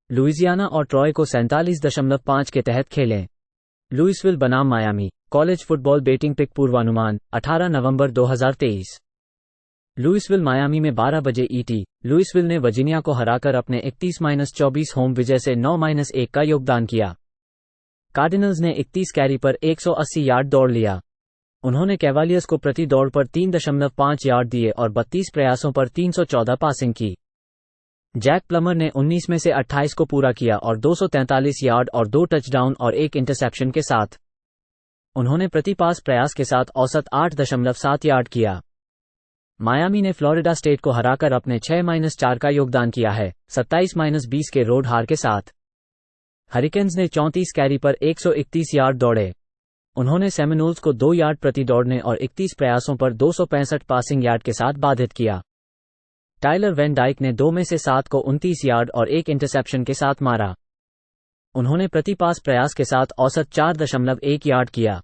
लुइसियाना और ट्रॉय को 47.5 के तहत खेलें। लुइसविल बनाम Miami college football betting pick पूर्वानुमान 18 नवंबर 2023। लुइसविल मायामी में 12 बजे ईटी। लुइसविल ने वर्जीनिया को हराकर अपने 31-24 होम विजय से 9-1 का योगदान किया। कार्डिनल्स ने 31 कैरी पर 180 यार्ड दौड़ लिया। उन्होंने कैवालियर्स को प्रति दौड़ पर 3.5 यार्ड दिए और 32 प्रयासों पर 314 पासिंग की। जैक प्लमर ने 19 में से 28 को पूरा किया और 243 यार्ड और 2 टचडाउन और 1 इंटरसेप्शन के साथ। उन्होंने प्रति पास प्रयास के साथ औसत 8.7 यार्ड किया। मायामी ने फ्लोरिडा स्टेट को हराकर अपने 6-4 का योगदान किया है, 27-20 के रोड हार के साथ। हरिकेन्स ने 34 कैरी पर 131 यार्ड दौड़े। उन्होंने सेमिनोल्स को 2 यार्ड प्रति दौड़ने और 31 प्रयासों पर 265 पासिंग यार्ड के साथ बाधित किया। टाइलर वैन डाइक ने 2 में से 7 को 29 यार्ड और 1 इंटरसेप्शन के साथ मारा। उन्होंने प्रति पास प्रयास के साथ औसत 4.1 यार्ड किया।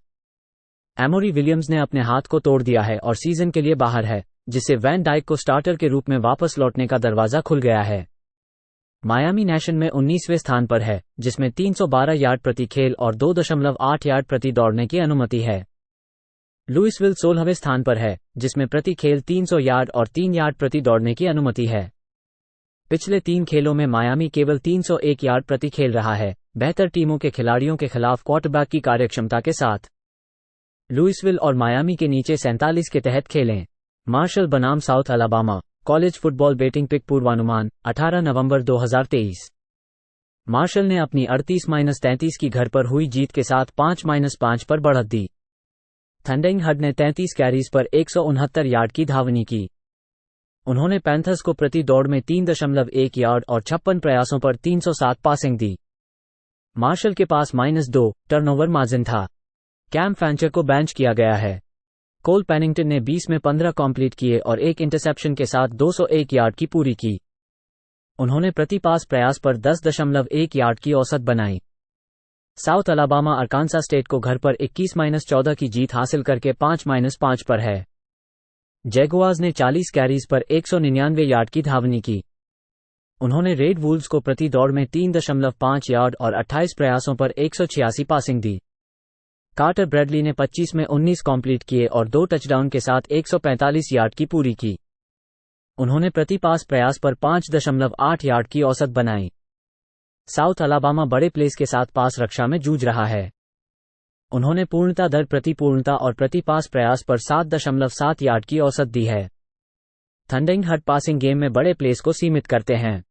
एमोरी विलियम्स ने अपने हाथ को तोड़ दिया है और सीजन के लिए बाहर है, जिससे वैन डाइक को स्टार्टर के रूप में वापस लौटने का दरवाजा खुल गया है। मायामी नेशन में 19वें स्थान पर है, जिसमें 312 यार्ड प्रति खेल और 2.8 यार्ड प्रति दौड़ने की अनुमति है। लुइसविल 16वें स्थान पर है, जिसमें प्रति खेल 300 यार्ड और 3 यार्ड प्रति दौड़ने की अनुमति है। पिछले 3 खेलों में मायामी केवल 301 यार्ड प्रति खेल रहा है, बेहतर टीमों के खिलाड़ियों के खिलाफ क्वार्टरबैक की कार्यक्षमता के साथ। लुइसविल और मायामी के नीचे 47 के तहत खेलें। मार्शल बनाम South Alabama college football betting pick पूर्वानुमान 18 नवंबर 2023। मार्शल ने अपनी 38-33 की घर पर हुई जीत के साथ 5-5 पर बढ़त दी। थंडिंग हड ने 33 कैरीज पर 169 यार्ड की धावनी की। उन्होंने पैंथर्स को प्रति दौड़ में 3.1 यार्ड और 56 प्रयासों पर 307 पासिंग दी। मार्शल के पास -2 टर्नओवर मार्जिन था। कैम फैंचर को बेंच किया गया है। कोल पेनिंगटन ने 20 में 15 कंप्लीट किए और 1 इंटरसेप्शन के साथ 201 यार्ड की पूरी की। उन्होंने प्रति पास प्रयास पर 10.1 यार्ड की औसत बनाई। साउथ अलाबामा अरकानसा स्टेट को घर पर 21-14 की जीत हासिल करके 5-5 पर है। जैगुआर्स ने 40 कैरीज पर 199 यार्ड की धावनी की। उन्होंने रेड वुल्व्स को प्रति दौड़ में 3.5 यार्ड और 28 प्रयासों पर 186 पासिंग दी। कार्टर ब्रैडली ने 25 में 19 कंप्लीट किए और 2 टचडाउन के साथ 145 यार्ड की पूरी की। उन्होंने प्रति पास प्रयास पर 5.8 यार्ड की औसत बनाई। साउथ अलाबामा बड़े प्लेस के साथ पास रक्षा में जूझ रहा है। उन्होंने पूर्णता दर प्रति पूर्णता और प्रति पास प्रयास पर 7.7 यार्ड की औसत दी है। थंडिंग हड पासिंग गेम में बड़े प्लेस को सीमित करते हैं।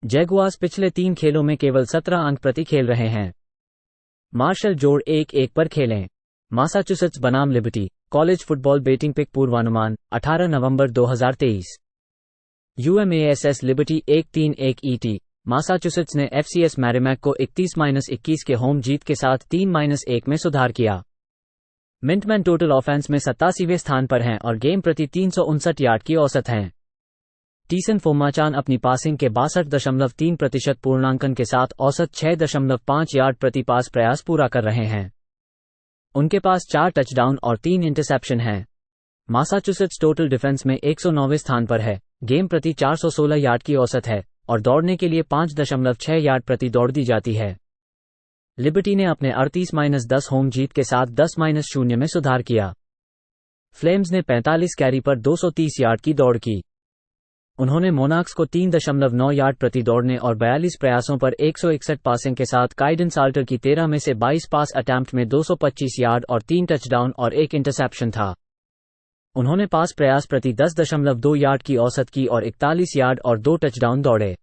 जैगुआर्स पिछले 3 खेलों में केवल 17 अंक प्रति खेल रहे हैं। मार्शल जोड़ 1-1 पर खेलें। मासाचुसेट्स बनाम Liberty college football betting pick पूर्वानुमान 18 नवंबर 2023। UMass Liberty 1-3-1 ET। मासाचुसेट्स ने FCS मैरीमैक को 31-21 के होम जीत के साथ 3-1 में सुधार किया। मिंटमैन टोटल ऑफेंस में 87वें स्थान पर हैं और गेम प्रति 359 यार्ड की औसत हैं। टीसन फोमाचान अपनी पासिंग के 62.3% पूर्णांकन के साथ औसत 6.5 यार्ड प्रति पास प्रयास पूरा कर रहे हैं। उनके पास 4 टचडाउन और 3 इंटरसेप्शन हैं। मासाचुसेट्स टोटल डिफेंस में 109वें स्थान पर है, गेम प्रति 416 यार्ड की औसत है और दौड़ने के लिए 5.6 यार्ड प्रति दौड़ दी जाती है। लिबर्टी ने अपने 38-10 होम जीत के साथ 10-0 में सुधार किया। फ्लेम्स ने 45 कैरी पर 230 यार्ड की दौड़ की। उन्होंने मोनाक्स को 3.9 यार्ड प्रति दौड़ने और 42 प्रयासों पर 161 पासिंग के साथ काइडन साल्टर की 13 में से 22 पास अटेम्प्ट में 225 यार्ड और 3 टचडाउन और 1 इंटरसेप्शन था। उन्होंने पास प्रयास प्रति 10.2 यार्ड की औसत की और 41 यार्ड और 2 टचडाउन दौड़े।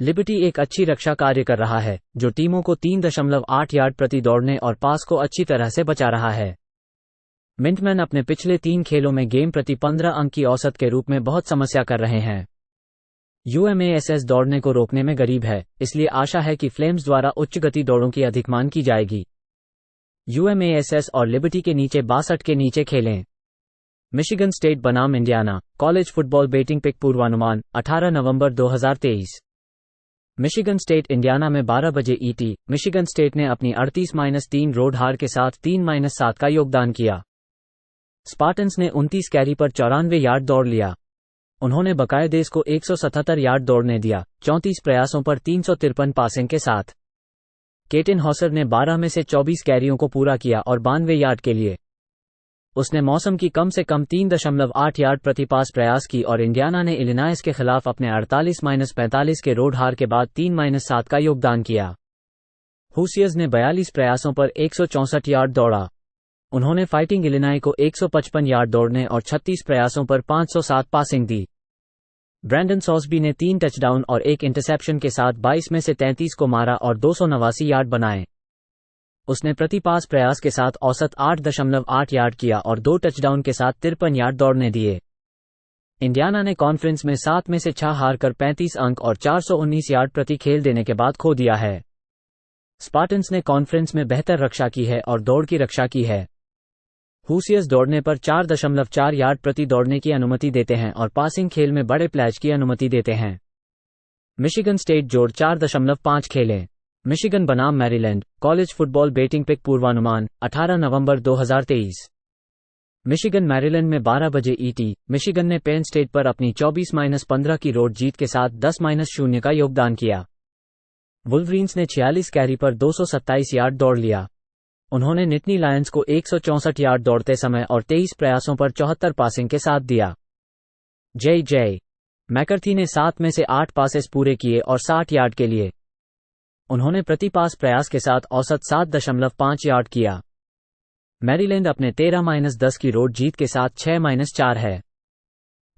लिबर्टी एक अच्छी रक्षा कार्य कर रहा है, जो टीमों को 3.8 यार्ड प्रति दौड़ने और पास को अच्छी तरह से बचा रहा है। मिंटमैन अपने पिछले 3 खेलों में गेम प्रति 15 अंक की औसत के रूप में बहुत समस्या कर रहे हैं। UMass दौड़ने को रोकने में गरीब है, इसलिए आशा है कि फ्लेम्स द्वारा उच्च गति दौड़ों की अधिकमान की जाएगी। UMass और लिबर्टी के नीचे 62 के नीचे खेलें। मिशिगन स्टेट बनाम Indiana college football betting pick पूर्वानुमान 18 नवंबर 2023। मिशिगन स्टेट इंडियाना में 12 बजे ET। मिशिगन स्टेट ने अपनी 38-3 रोड हार के साथ 3-7 का योगदान किया। स्पार्टन्स ने 29 कैरी पर 94 यार्ड दौड़ लिया। उन्होंने बकायदेस को 177 यार्ड दौड़ने दिया, 34 प्रयासों पर 353 पासिंग के साथ। केटिन हॉसर ने 12 में से 24 कैरियों को पूरा किया और 92 यार्ड के लिए। उसने मौसम की कम से कम 3.8 यार्ड प्रति पास प्रयास की और इंडियाना ने इलिनॉइस के खिलाफ अपने 48-45 के रोड हार के बाद 3-7 का योगदान किया। हुसियर्स ने 42 प्रयासों पर 164 यार्ड दौड़ा। उन्होंने फाइटिंग इलिनॉय को 155 यार्ड दौड़ने और 36 प्रयासों पर 507 पासिंग दी। ब्रैंडन सॉसबी ने 3 टचडाउन और 1 इंटरसेप्शन के साथ 22 में से 33 को मारा और 289 यार्ड बनाए। उसने प्रति पास प्रयास के साथ औसत 8.8 यार्ड किया और 2 टचडाउन के साथ 53 यार्ड दौड़ने दिए। इंडियाना ने कॉन्फ्रेंस में 7 में से 6 हार कर 35 अंक और 419 यार्ड प्रति खेल देने के बाद खो दिया है। स्पार्टन्स ने कॉन्फ्रेंस में बेहतर रक्षा की है और दौड़ की रक्षा की है। हुसियर्स दौड़ने पर 4.4 यार्ड प्रति दौड़ने की अनुमति देते हैं और पासिंग खेल में बड़े प्लैज की अनुमति देते हैं। मिशिगन स्टेट जोड़ 4.5 खेले। मिशिगन बनाम Maryland college football betting pick पूर्वानुमान 18 नवंबर 2023। मिशिगन मैरीलैंड में 12 बजे ईटी। मिशिगन ने पेन स्टेट पर अपनी 24-15 की रोड जीत के साथ 10-0 का योगदान किया। वुल्वरीन्स ने 46 कैरी पर 227 यार्ड दौड़ लिया। उन्होंने निटनी लायंस को 164 यार्ड दौड़ते समय और 23 प्रयासों पर 74 पासिंग के साथ दिया। जे मैकर्थी ने 7 में से 8 पासेस पूरे किए और 60 यार्ड के लिए। उन्होंने प्रति पास प्रयास के साथ औसत 7.5 यार्ड किया। मैरीलैंड अपने 13-10 की रोड जीत के साथ 6-4 है।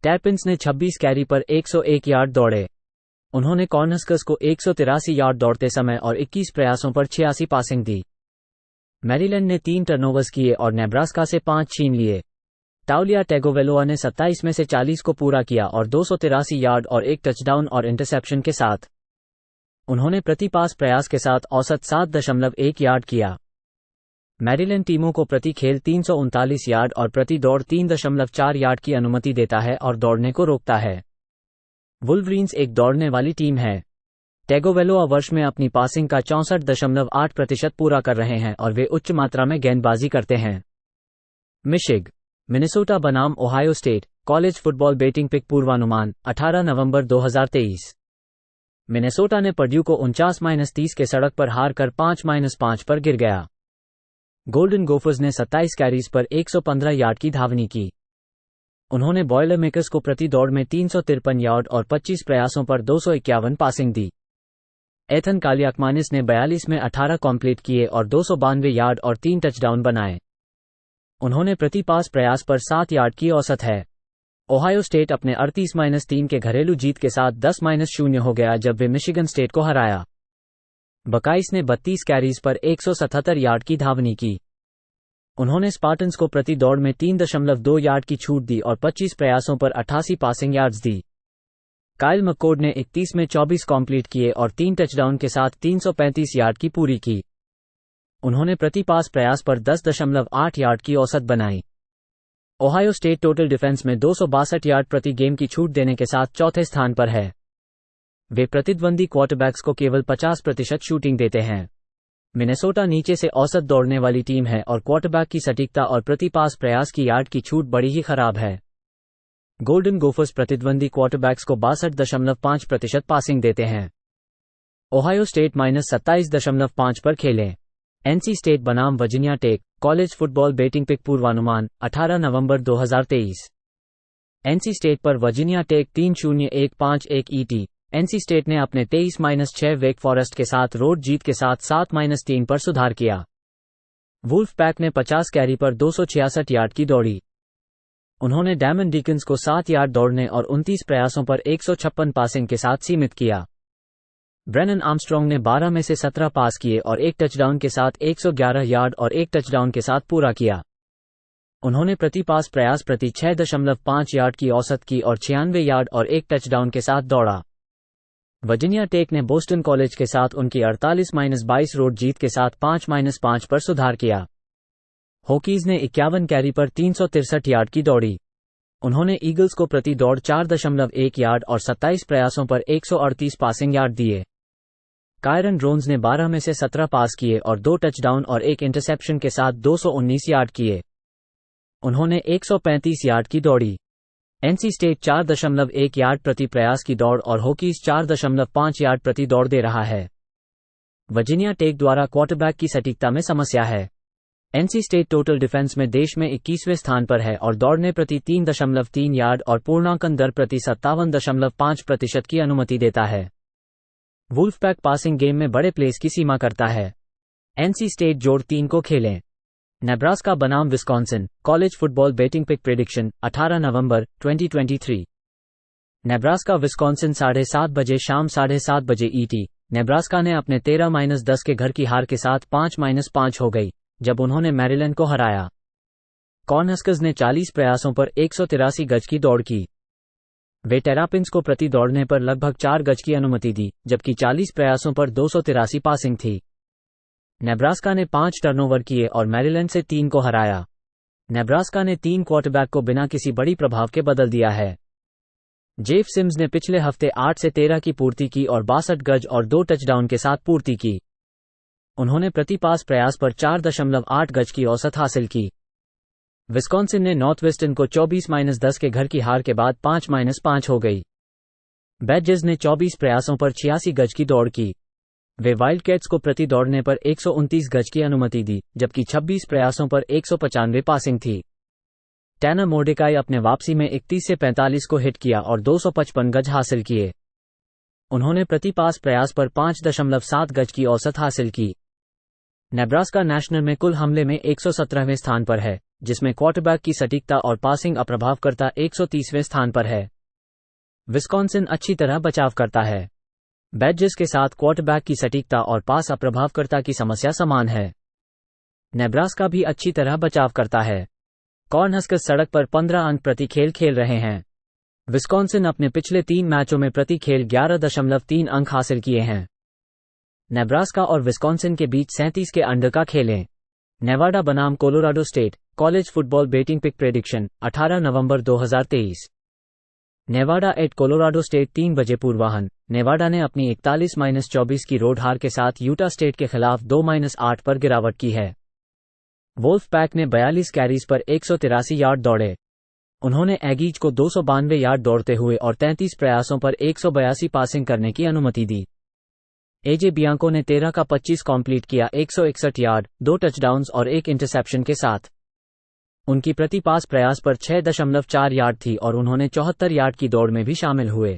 टैरपिन्स ने 26 कैरी पर 101 यार्ड दौड़े। उन्होंने कॉर्नस्कर्स को 183 यार्ड दौड़ते समय और 21 प्रयासों पर 86 पासिंग दी। मैरीलैंड ने 3 टर्नओवर्स किए और नेब्रास्का से 5 छीन लिए। टाउलिया टैगोवेलोआ ने 27 में से 40 को पूरा किया और 283 यार्ड और 1 टचडाउन और इंटरसेप्शन के साथ। उन्होंने प्रति पास प्रयास के साथ औसत 7.1 यार्ड किया। मैरीलैंड टीमों को प्रति खेल 339 यार्ड और प्रति दौड़ 3.4 यार्ड की अनुमति देता है और दौड़ने को रोकता है। वुल्वरीन्स एक दौड़ने वाली टीम है। टैगोवेलोआ वर्ष में अपनी पासिंग का 64.8% पूरा कर रहे हैं और वे उच्च मात्रा में गेंदबाजी करते हैं। मिनेसोटा बनाम Ohio State college football betting pick पूर्वानुमान 18 नवंबर 2023। मिनेसोटा ने पर्ड्यू को 49-30 के सड़क पर हार कर 5-5 पर गिर गया। गोल्डन गोफर्स ने 27 कैरीज पर 115 यार्ड की धावनी की। उन्होंने बॉयलरमेकर्स को प्रति दौड़ में 353 यार्ड और 25 प्रयासों पर 251 पासिंग दी। एथन कालियाकमानिस ने 42 में 18 कंप्लीट किए और 292 यार्ड और 3 टचडाउन बनाए। उन्होंने प्रति पास प्रयास पर 7 यार्ड की औसत है। ओहायो स्टेट अपने 38-3 के घरेलू जीत के साथ 10-0 हो गया जब वे मिशिगन स्टेट को हराया। बकाइस ने 32 कैरीज पर 177 यार्ड की धावनी की। उन्होंने स्पार्टन्स को प्रति दौड़ में 3.2 यार्ड की छूट दी और 25 प्रयासों पर 88 पासिंग यार्ड्स दी। काइल मक्कोर्ड ने 31 में 24 कंप्लीट किए और 3 टचडाउन के साथ 335 यार्ड की पूरी की। उन्होंने प्रति पास प्रयास पर 10.8 यार्ड की औसत बनाई। ओहायो स्टेट टोटल डिफेंस में 262 यार्ड प्रति गेम की छूट देने के साथ चौथे स्थान पर है। वे प्रतिद्वंदी क्वार्टरबैक्स को केवल 50% शूटिंग देते हैं। मिनेसोटा नीचे से औसत दौड़ने वाली टीम है और क्वार्टरबैक की सटीकता और प्रति पास प्रयास की यार्ड की छूट बड़ी ही खराब है। गोल्डन गोफर्स प्रतिद्वंदी क्वार्टरबैक्स को 62.5% पासिंग देते हैं। ओहायो स्टेट -27.5 पर खेलें। एनसी स्टेट बनाम Virginia Tech college football betting pick पूर्वानुमान 18 नवंबर 2023। एनसी स्टेट पर Virginia Tech 3-0-1-5-1 ET. NC State ने अपने 23-6 वेक फॉरेस्ट के साथ रोड जीत के साथ 7-3 पर सुधार किया। वुल्फ पैक ने 50 कैरी पर 266 यार्ड की दौड़ी। उन्होंने डायमंड डीकन्स को 7 यार्ड दौड़ने और 29 प्रयासों पर 156 पासिंग के साथ सीमित किया। ब्रेनन आर्मस्ट्रॉन्ग ने 12 में से 17 पास किए और 1 टचडाउन के साथ 111 यार्ड और 1 टचडाउन के साथ पूरा किया। उन्होंने प्रति पास प्रयास प्रति 6.5 यार्ड की औसत की और 96 यार्ड और 1 टचडाउन के साथ दौड़ा। वर्जीनिया टेक ने बोस्टन कॉलेज के साथ उनकी 48-22 रोड जीत के साथ 5-5 पर सुधार किया। होकीज ने 51 कैरी पर 363 यार्ड की दौड़ी। उन्होंने ईगल्स को प्रति दौड़ 4.1 यार्ड और 27 प्रयासों पर 138 पासिंग यार्ड दिए। कायरन ड्रोन्स ने 12 में से 17 पास किए और 2 टचडाउन और 1 इंटरसेप्शन के साथ 219 यार्ड किए। उन्होंने 135 यार्ड की दौड़ी। एनसी स्टेट 4.1 यार्ड प्रति प्रयास की दौड़ और होकीज 4.5 यार्ड प्रति दौड़ दे रहा है। वर्जीनिया टेक द्वारा क्वार्टरबैक की सटीकता में समस्या है। एनसी स्टेट टोटल डिफेंस में देश में 21वें स्थान पर है और दौड़ने प्रति 3.3 यार्ड और पूर्णांकन दर प्रति 57.5% की अनुमति देता है। वुल्फपैक पासिंग गेम में बड़े प्लेस की सीमा करता है। एनसी स्टेट जोड़ 3 को खेलें। नेब्रास्का बनाम Wisconsin college football betting pick prediction 18 नवंबर 2023। नेब्रास्का विस्कॉन्सिन 7:30 बजे शाम 7:30 बजे ईटी। नेब्रास्का ने अपने 13-10 के घर की हार के साथ 5-5 हो गई जब उन्होंने मैरीलैंड को हराया। कॉर्नहस्कर्स ने 40 प्रयासों पर 183 गज की दौड़ की। वे टेरापिन्स को प्रति दौड़ने पर लगभग 4 गज की अनुमति दी, जबकि 40 प्रयासों पर 283 पासिंग थी। नेब्रास्का ने 5 टर्नओवर किए और मैरीलैंड से 3 को हराया। नेब्रास्का ने 3 क्वार्टरबैक को बिना किसी बड़ी प्रभाव के बदल दिया है। जेफ सिम्स ने पिछले हफ्ते 8 से 13 की पूर्ति की और 62 गज और 2 टचडाउन के साथ पूर्ति की। उन्होंने प्रति पास प्रयास पर 4.8 गज की औसत हासिल की। विस्कॉन्सिन ने नॉर्थवेस्टर्न को 24-10 के घर की हार के बाद 5-5 हो गई। बैडजर्स ने 24 प्रयासों पर 86 गज की दौड़ की। वे वाइल्डकैट्स को प्रति दौड़ने पर 129 गज की अनुमति दी, जबकि 26 प्रयासों पर 195 पासिंग थी। टैनर मोर्डेकाई अपने वापसी में 31 से 45 को हिट किया और 255 गज हासिल किए। उन्होंने प्रति पास प्रयास पर 5.7 गज की औसत हासिल की। नेब्रास्का नेशनल में कुल हमले में 117वें स्थान पर है, जिसमें क्वार्टरबैक की सटीकता और पासिंग अप्रभावकर्ता 130वें स्थान पर है। विस्कॉन्सिन अच्छी तरह बचाव करता है। बैडजर्स के साथ क्वार्टरबैक की सटीकता और पास अप्रभावकर्ता की समस्या समान है। नेब्रास्का भी अच्छी तरह बचाव करता है। कॉर्नहस्कर्स सड़क पर 15 अंक प्रति खेल खेल रहे हैं। विस्कॉन्सिन अपने पिछले 3 मैचों में प्रति खेल 11.3 अंक हासिल किए हैं। नेब्रास्का और विस्कॉन्सिन के बीच 37 के अंडर का खेलें। नेवाडा बनाम Colorado State college football betting pick prediction 18 नवंबर 2023। नेवाडा एट कोलोराडो स्टेट 3 बजे पूर्वाह्न। नेवाडा ने अपनी 41-24 की रोड हार के साथ यूटा स्टेट के खिलाफ 2-8 पर गिरावट की है। वोल्फ पैक ने 42 कैरीज पर 183 यार्ड दौड़े। उन्होंने एगीज को 292 यार्ड दौड़ते हुए और 33 प्रयासों पर 182 पासिंग करने की अनुमति दी। एजे बियांको ने 13 का 25 कंप्लीट किया 161 यार्ड, 2 टचडाउन्स और 1 इंटरसेप्शन के साथ। उनकी प्रति पास प्रयास पर 6.4 यार्ड थी और उन्होंने 74 यार्ड की दौड़ में भी शामिल हुए।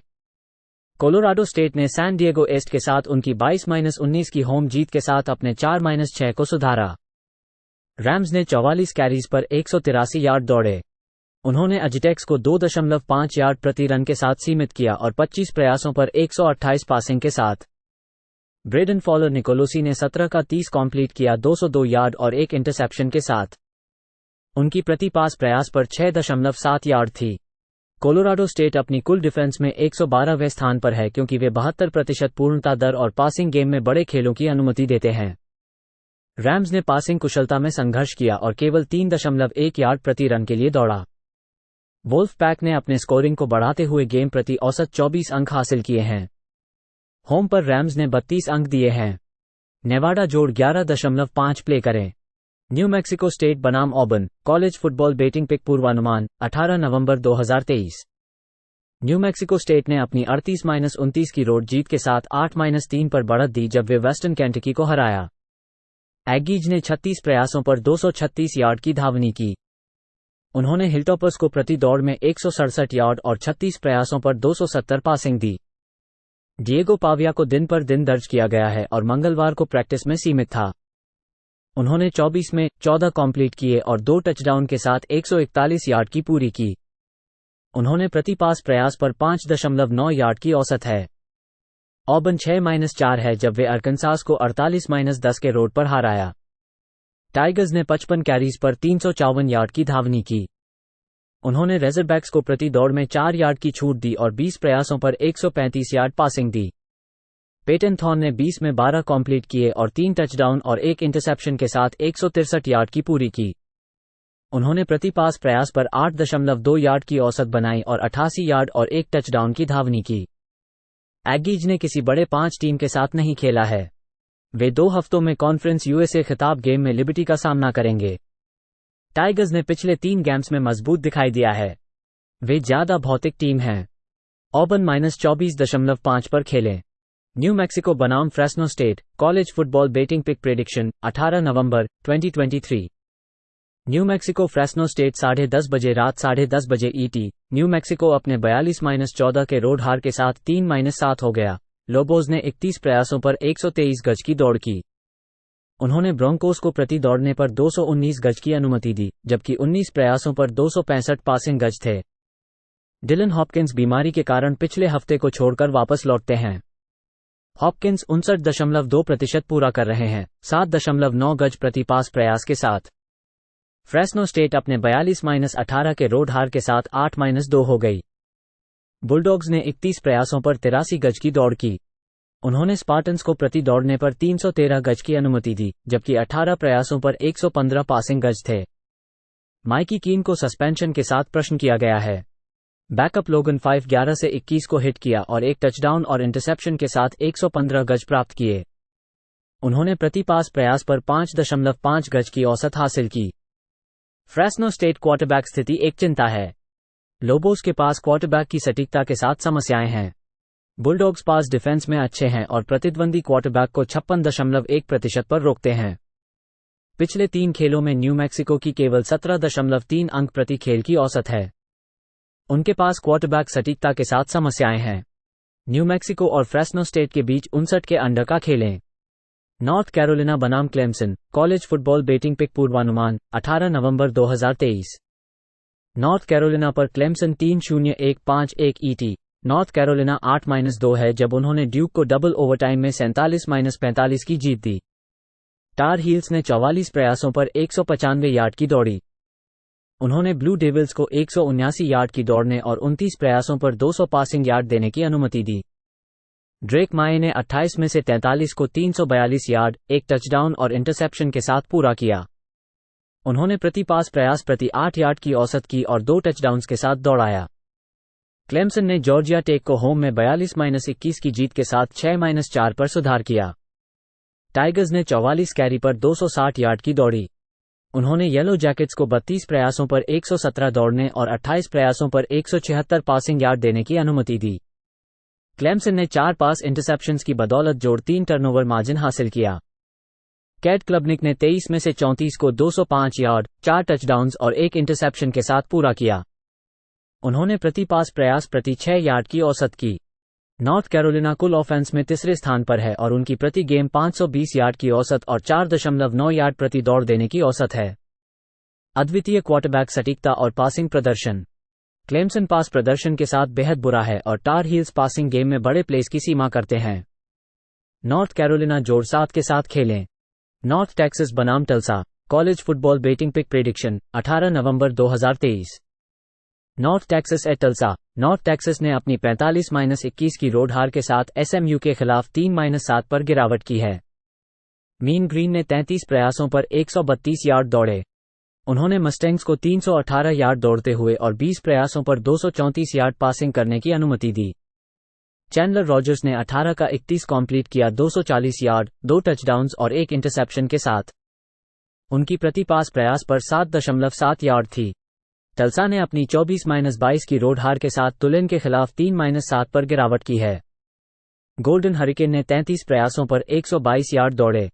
कोलोराडो स्टेट ने सैन डिएगो ईस्ट के साथ उनकी 22-19 की होम जीत के साथ अपने 4-6 को सुधारा। रैम्स ने 44 कैरीज पर 183 यार्ड दौड़े। उन्होंने अजिटेक्स को 2.5 यार्ड प्रति रन के साथ सीमित किया और 25 प्रयासों पर 128 पासिंग के साथ। ब्रेडन फॉलर निकोलोसी ने 17 का 30 कंप्लीट किया 202 यार्ड और 1 इंटरसेप्शन के साथ। उनकी प्रति पास प्रयास पर 6.7 यार्ड थी। कोलोराडो स्टेट अपनी कुल डिफेंस में 112वें स्थान पर है क्योंकि वे 72% पूर्णता दर और पासिंग गेम में बड़े खेलों की अनुमति देते हैं। रैम्स ने पासिंग कुशलता में संघर्ष किया और केवल 3.1 यार्ड प्रति रन के लिए दौड़ा। वोल्फ पैक ने अपने स्कोरिंग को बढ़ाते हुए गेम प्रति औसत 24 अंक हासिल किए हैं। होम पर रैम्स ने 32 अंक दिए हैं। नेवाडा जोड़ 11.5 प्ले करें। न्यू मैक्सिको स्टेट बनाम Auburn college football betting pick पूर्वानुमान 18 नवंबर 2023। न्यू मैक्सिको स्टेट ने अपनी 38-29 की रोड जीत के साथ 8-3 पर बढ़त दी जब वे वेस्टर्न केंटकी को हराया। एगीज ने 36 प्रयासों पर 236 यार्ड की धावनी की। उन्होंने हिलटॉपर्स को प्रति दौड़ में 167 यार्ड और 36 प्रयासों पर 270 पासिंग दी। डिएगो पाविया को दिन पर दिन दर्ज किया गया है और मंगलवार को प्रैक्टिस में सीमित था। उन्होंने 24 में 14 कंप्लीट किए और 2 टचडाउन के साथ 141 यार्ड की पूरी की। उन्होंने प्रति पास प्रयास पर 5.9 यार्ड की औसत है। ऑबर्न 6-4 है जब वे अरकनसास को 48-10 के रोड पर हराया। टाइगर्स ने 55 कैरीज पर 354 यार्ड की धावनी की। उन्होंने रेजरबैक्स को प्रति दौड़ में 4 यार्ड की छूट दी और 20 प्रयासों पर 135 यार्ड पासिंग दी। पेटन थॉर्न ने 20 में 12 कंप्लीट किए और 3 टचडाउन और 1 इंटरसेप्शन के साथ 163 यार्ड की पूरी की। उन्होंने प्रति पास प्रयास पर 8.2 यार्ड की औसत बनाई और 88 यार्ड और 1 टचडाउन की धावनी की। एगीज ने किसी बड़े 5 टीम के साथ नहीं खेला है। वे 2 हफ्तों में कॉन्फ्रेंस यूएसए खिताब गेम में लिबर्टी का सामना करेंगे। टाइगर्स ने पिछले 3 गेम्स में मजबूत दिखाई दिया है। वे ज्यादा भौतिक टीम हैं। ऑबर्न -24.5 पर खेलें। न्यू मैक्सिको बनाम Fresno State college football betting pick prediction 18 नवंबर 2023। न्यू मैक्सिको फ्रेस्नो स्टेट 10:30 बजे रात 10:30 बजे ईटी। न्यू मैक्सिको अपने 42-14 के रोड हार के साथ 3-7 हो गया। लोबोज ने 31 प्रयासों पर 123 गज की दौड़ की। उन्होंने ब्रोंकोस को प्रति दौड़ने पर 219 गज की अनुमति दी, जबकि 19 प्रयासों पर 265 पासिंग गज थे। डिलन हॉपकिंस बीमारी के कारण पिछले हफ्ते को छोड़कर वापस लौटते हैं। हॉपकिंस 59.2% पूरा कर रहे हैं, 7.9 गज प्रति पास प्रयास के साथ। फ्रेस्नो स्टेट अपने 42-18 के रोड हार के साथ 8-2 हो गई। बुलडॉग्स ने 31 प्रयासों पर 83 गज की दौड़ की। उन्होंने स्पार्टन्स को प्रति दौड़ने पर 313 गज की अनुमति दी, जबकि 18 प्रयासों पर 115 पासिंग गज थे। माइकी कीन को सस्पेंशन के साथ प्रश्न किया गया है। बैकअप लोगन 5-11 से 21 को हिट किया और एक टचडाउन और इंटरसेप्शन के साथ 115 गज प्राप्त किए। उन्होंने प्रति पास प्रयास पर 5.5 गज की औसत हासिल की। फ्रेस्नो स्टेट क्वार्टरबैक स्थिति एक चिंता है। लोबोस के पास क्वार्टरबैक की सटीकता के साथ समस्याएं हैं। बुलडॉग्स पास डिफेंस में अच्छे हैं और प्रतिद्वंदी क्वार्टरबैक को 56.1% पर रोकते हैं। पिछले 3 खेलों में न्यू मैक्सिको की केवल 17.3 अंक प्रति खेल की औसत है। उनके पास क्वार्टरबैक सटीकता के साथ समस्याएं हैं। न्यू मैक्सिको और फ्रेस्नो स्टेट के बीच 59 के अंडर का खेलें। नॉर्थ कैरोलिना बनाम Clemson college football betting pick पूर्वानुमान 18 नवंबर 2023। नॉर्थ कैरोलिना पर क्लेमसन 3-0-1-5-1 ईटी। नॉर्थ कैरोलिना 8-2 है जब उन्होंने ड्यूक को डबल ओवरटाइम में 47-45 की जीत दी। टार हील्स ने 44 प्रयासों पर 195 यार्ड की दौड़ी। उन्होंने ब्लू डेविल्स को 179 यार्ड की दौड़ने और 29 प्रयासों पर 200 पासिंग यार्ड देने की अनुमति दी। ड्रेक माए ने 28 में से 43 को 342 यार्ड, एक टचडाउन और इंटरसेप्शन के साथ पूरा किया। उन्होंने प्रति पास प्रयास प्रति 8 यार्ड की औसत की और 2 टचडाउन्स के साथ दौड़ाया। क्लेमसन ने जॉर्जिया टेक को होम में 42-21 की जीत के साथ 6-4 पर सुधार किया। टाइगर्स ने 44 कैरी पर 260 यार्ड की दौड़ी। उन्होंने येलो जैकेट्स को 32 प्रयासों पर 117 दौड़ने और 28 प्रयासों पर 176 पासिंग यार्ड देने की अनुमति दी। क्लेमसन ने 4 पास इंटरसेप्शंस की बदौलत जोड़ 3 टर्नओवर मार्जिन हासिल किया। कैट क्लबनिक ने 23 में से 34 को 205 यार्ड, 4 टचडाउन्स और 1 इंटरसेप्शन के साथ पूरा किया। उन्होंने प्रति पास प्रयास प्रति 6 यार्ड की औसत की। नॉर्थ कैरोलिना कुल ऑफेंस में तीसरे स्थान पर है और उनकी प्रति गेम 520 यार्ड की औसत और 4.9 यार्ड प्रति दौड़ देने की औसत है। अद्वितीय क्वार्टरबैक सटीकता और पासिंग प्रदर्शन। क्लेमसन पास प्रदर्शन के साथ बेहद बुरा है और टार हील्स पासिंग गेम में बड़े प्लेस की सीमा करते हैं। नॉर्थ कैरोलिना जोड़ 7 के साथ खेलें। नॉर्थ टेक्सास बनाम Tulsa college football betting pick prediction 18 नवंबर 2023। North Texas at Tulsa. North Texas ने अपनी 45-21 की रोड हार के साथ एसएमयू के खिलाफ 3-7 पर गिरावट की है। मीन ग्रीन ने 33 प्रयासों पर 132 यार्ड दौड़े। उन्होंने मस्टैंग्स को 318 यार्ड दौड़ते हुए और 20 प्रयासों पर 234 यार्ड पासिंग करने की अनुमति दी। चैंडलर रॉजर्स ने 18 का 31 कंप्लीट किया 240 यार्ड, 2 टचडाउन्स और 1 इंटरसेप्शन के साथ। उनकी प्रति पास प्रयास पर 7.7 यार्ड थी। टल्सा ने अपनी 24-22 की रोड हार के साथ तुलेन के खिलाफ 3-7 पर गिरावट की है। गोल्डन हरिकेन ने 33 प्रयासों पर 122 यार्ड दौड़े।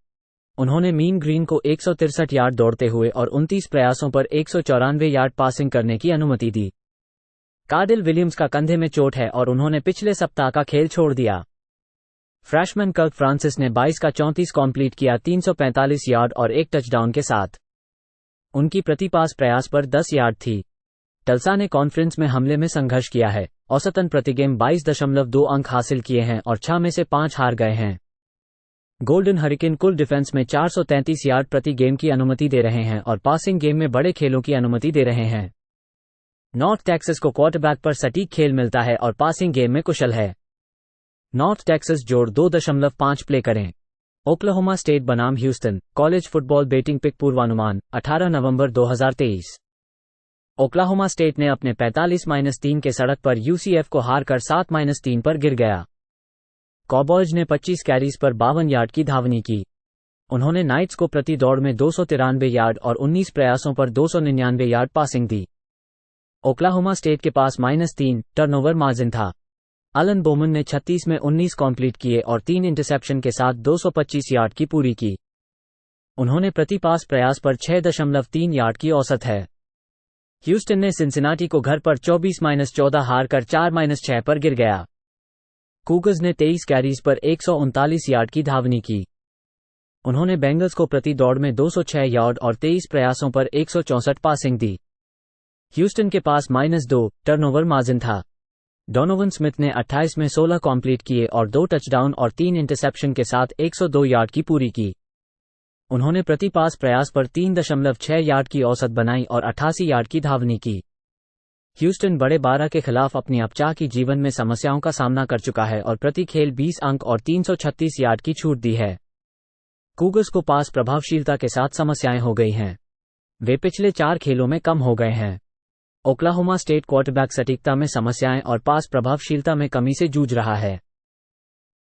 उन्होंने मीन ग्रीन को 163 यार्ड दौड़ते हुए और 29 प्रयासों पर 194 यार्ड पासिंग करने की अनुमति दी। कार्डिल विलियम्स का कंधे में चोट है और उन्होंने पिछले सप्ताह का खेल छोड़ दिया। फ्रेशमैन कर्क फ्रांसिस ने 22 का 34 कंप्लीट किया 345 यार्ड और 1 टचडाउन के साथ। उनकी प्रति पास प्रयास पर 10 यार्ड थी। टल्सा ने कॉन्फ्रेंस में हमले में संघर्ष किया है। औसतन प्रति गेम 22.2 अंक हासिल किए हैं और 6 में से 5 हार गए हैं। गोल्डन हरिकेन कुल डिफेंस में 433 यार्ड प्रति गेम की अनुमति दे रहे हैं और पासिंग गेम में बड़े खेलों की अनुमति दे रहे हैं। नॉर्थ टेक्सास को क्वार्टरबैक पर सटीक खेल मिलता है और पासिंग गेम में कुशल है। नॉर्थ टेक्सास जोड़ 2.5 प्ले करें। ओक्लाहोमा स्टेट बनाम Houston college football betting pick पूर्वानुमान 18 नवंबर 2023। ओक्लाहोमा स्टेट ने अपने 45-3 के सड़क पर यूसीएफ को हारकर 7-3 पर गिर गया। कॉबॉयज ने 25 कैरीज पर 52 यार्ड की धावनी की। उन्होंने नाइट्स को प्रति दौड़ में 293 यार्ड और 19 प्रयासों पर 299 यार्ड पासिंग दी। ओक्लाहोमा स्टेट के पास -3 टर्नओवर मार्जिन था। अलन बोमन ने 36 में 19 कंप्लीट किए और 3 इंटरसेप्शन के साथ 225 यार्ड की पूरी की। उन्होंने प्रति पास प्रयास पर 6.3 यार्ड की औसत है। ह्यूस्टन ने सिंसिनाटी को घर पर 24-14 हार कर 4-6 पर गिर गया। कूगर्स ने 23 कैरीज पर 139 यार्ड की धावनी की। उन्होंने बेंगल्स को प्रति दौड़ में 206 यार्ड और 23 प्रयासों पर 164 पासिंग दी। ह्यूस्टन के पास -2 टर्नओवर मार्जिन था। डोनोवन स्मिथ ने 28 में 16 कंप्लीट किए और 2 टचडाउन और 3 इंटरसेप्शन के साथ 102 यार्ड की पूरी की। उन्होंने प्रति पास प्रयास पर 3.6 यार्ड की औसत बनाई और 88 यार्ड की धावनी की। ह्यूस्टन बड़े 12 के खिलाफ अपनी अपचाकी जीवन में समस्याओं का सामना कर चुका है और प्रति खेल 20 अंक और 336 यार्ड की छूट दी है। कूगर्स को पास प्रभावशीलता के साथ समस्याएं हो गई हैं। वे पिछले 4 खेलों में कम हो गए हैं। ओक्लाहोमा स्टेट क्वार्टरबैक सटीकता में समस्याएं और पास प्रभावशीलता में कमी से जूझ रहा है।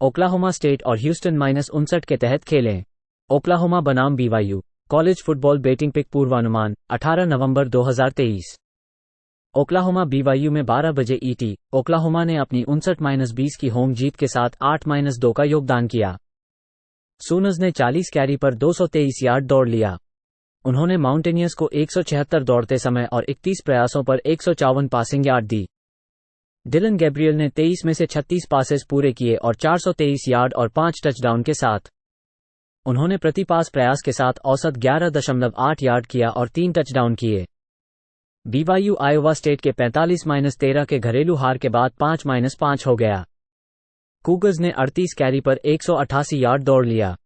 ओक्लाहोमा स्टेट और ह्यूस्टन -59 के तहत खेलें। ओक्लाहोमा बनाम BYU college football betting pick पूर्वानुमान 18 नवंबर 2023। ओक्लाहोमा BYU में 12 बजे ET। ओक्लाहोमा ने अपनी 59-20 की होम जीत के साथ 8-2 का योगदान किया। सूनर्स ने 40 कैरी पर 223 यार्ड दौड़ लिया। उन्होंने माउंटेनियर्स को 176 दौड़ते समय और 31 प्रयासों पर 154 पासिंग यार्ड दी। डिलन गैब्रियल ने 23 में से 36 पासेस पूरे किए और 423 यार्ड और 5 टचडाउन के साथ। उन्होंने प्रति पास प्रयास के साथ औसत 11.8 यार्ड किया और 3 टचडाउन किए। BYU आयोवा स्टेट के 45-13 के घरेलू हार के बाद 5-5 हो गया। कूगर्स ने 38 कैरी पर 188 यार्ड दौड़ लिया।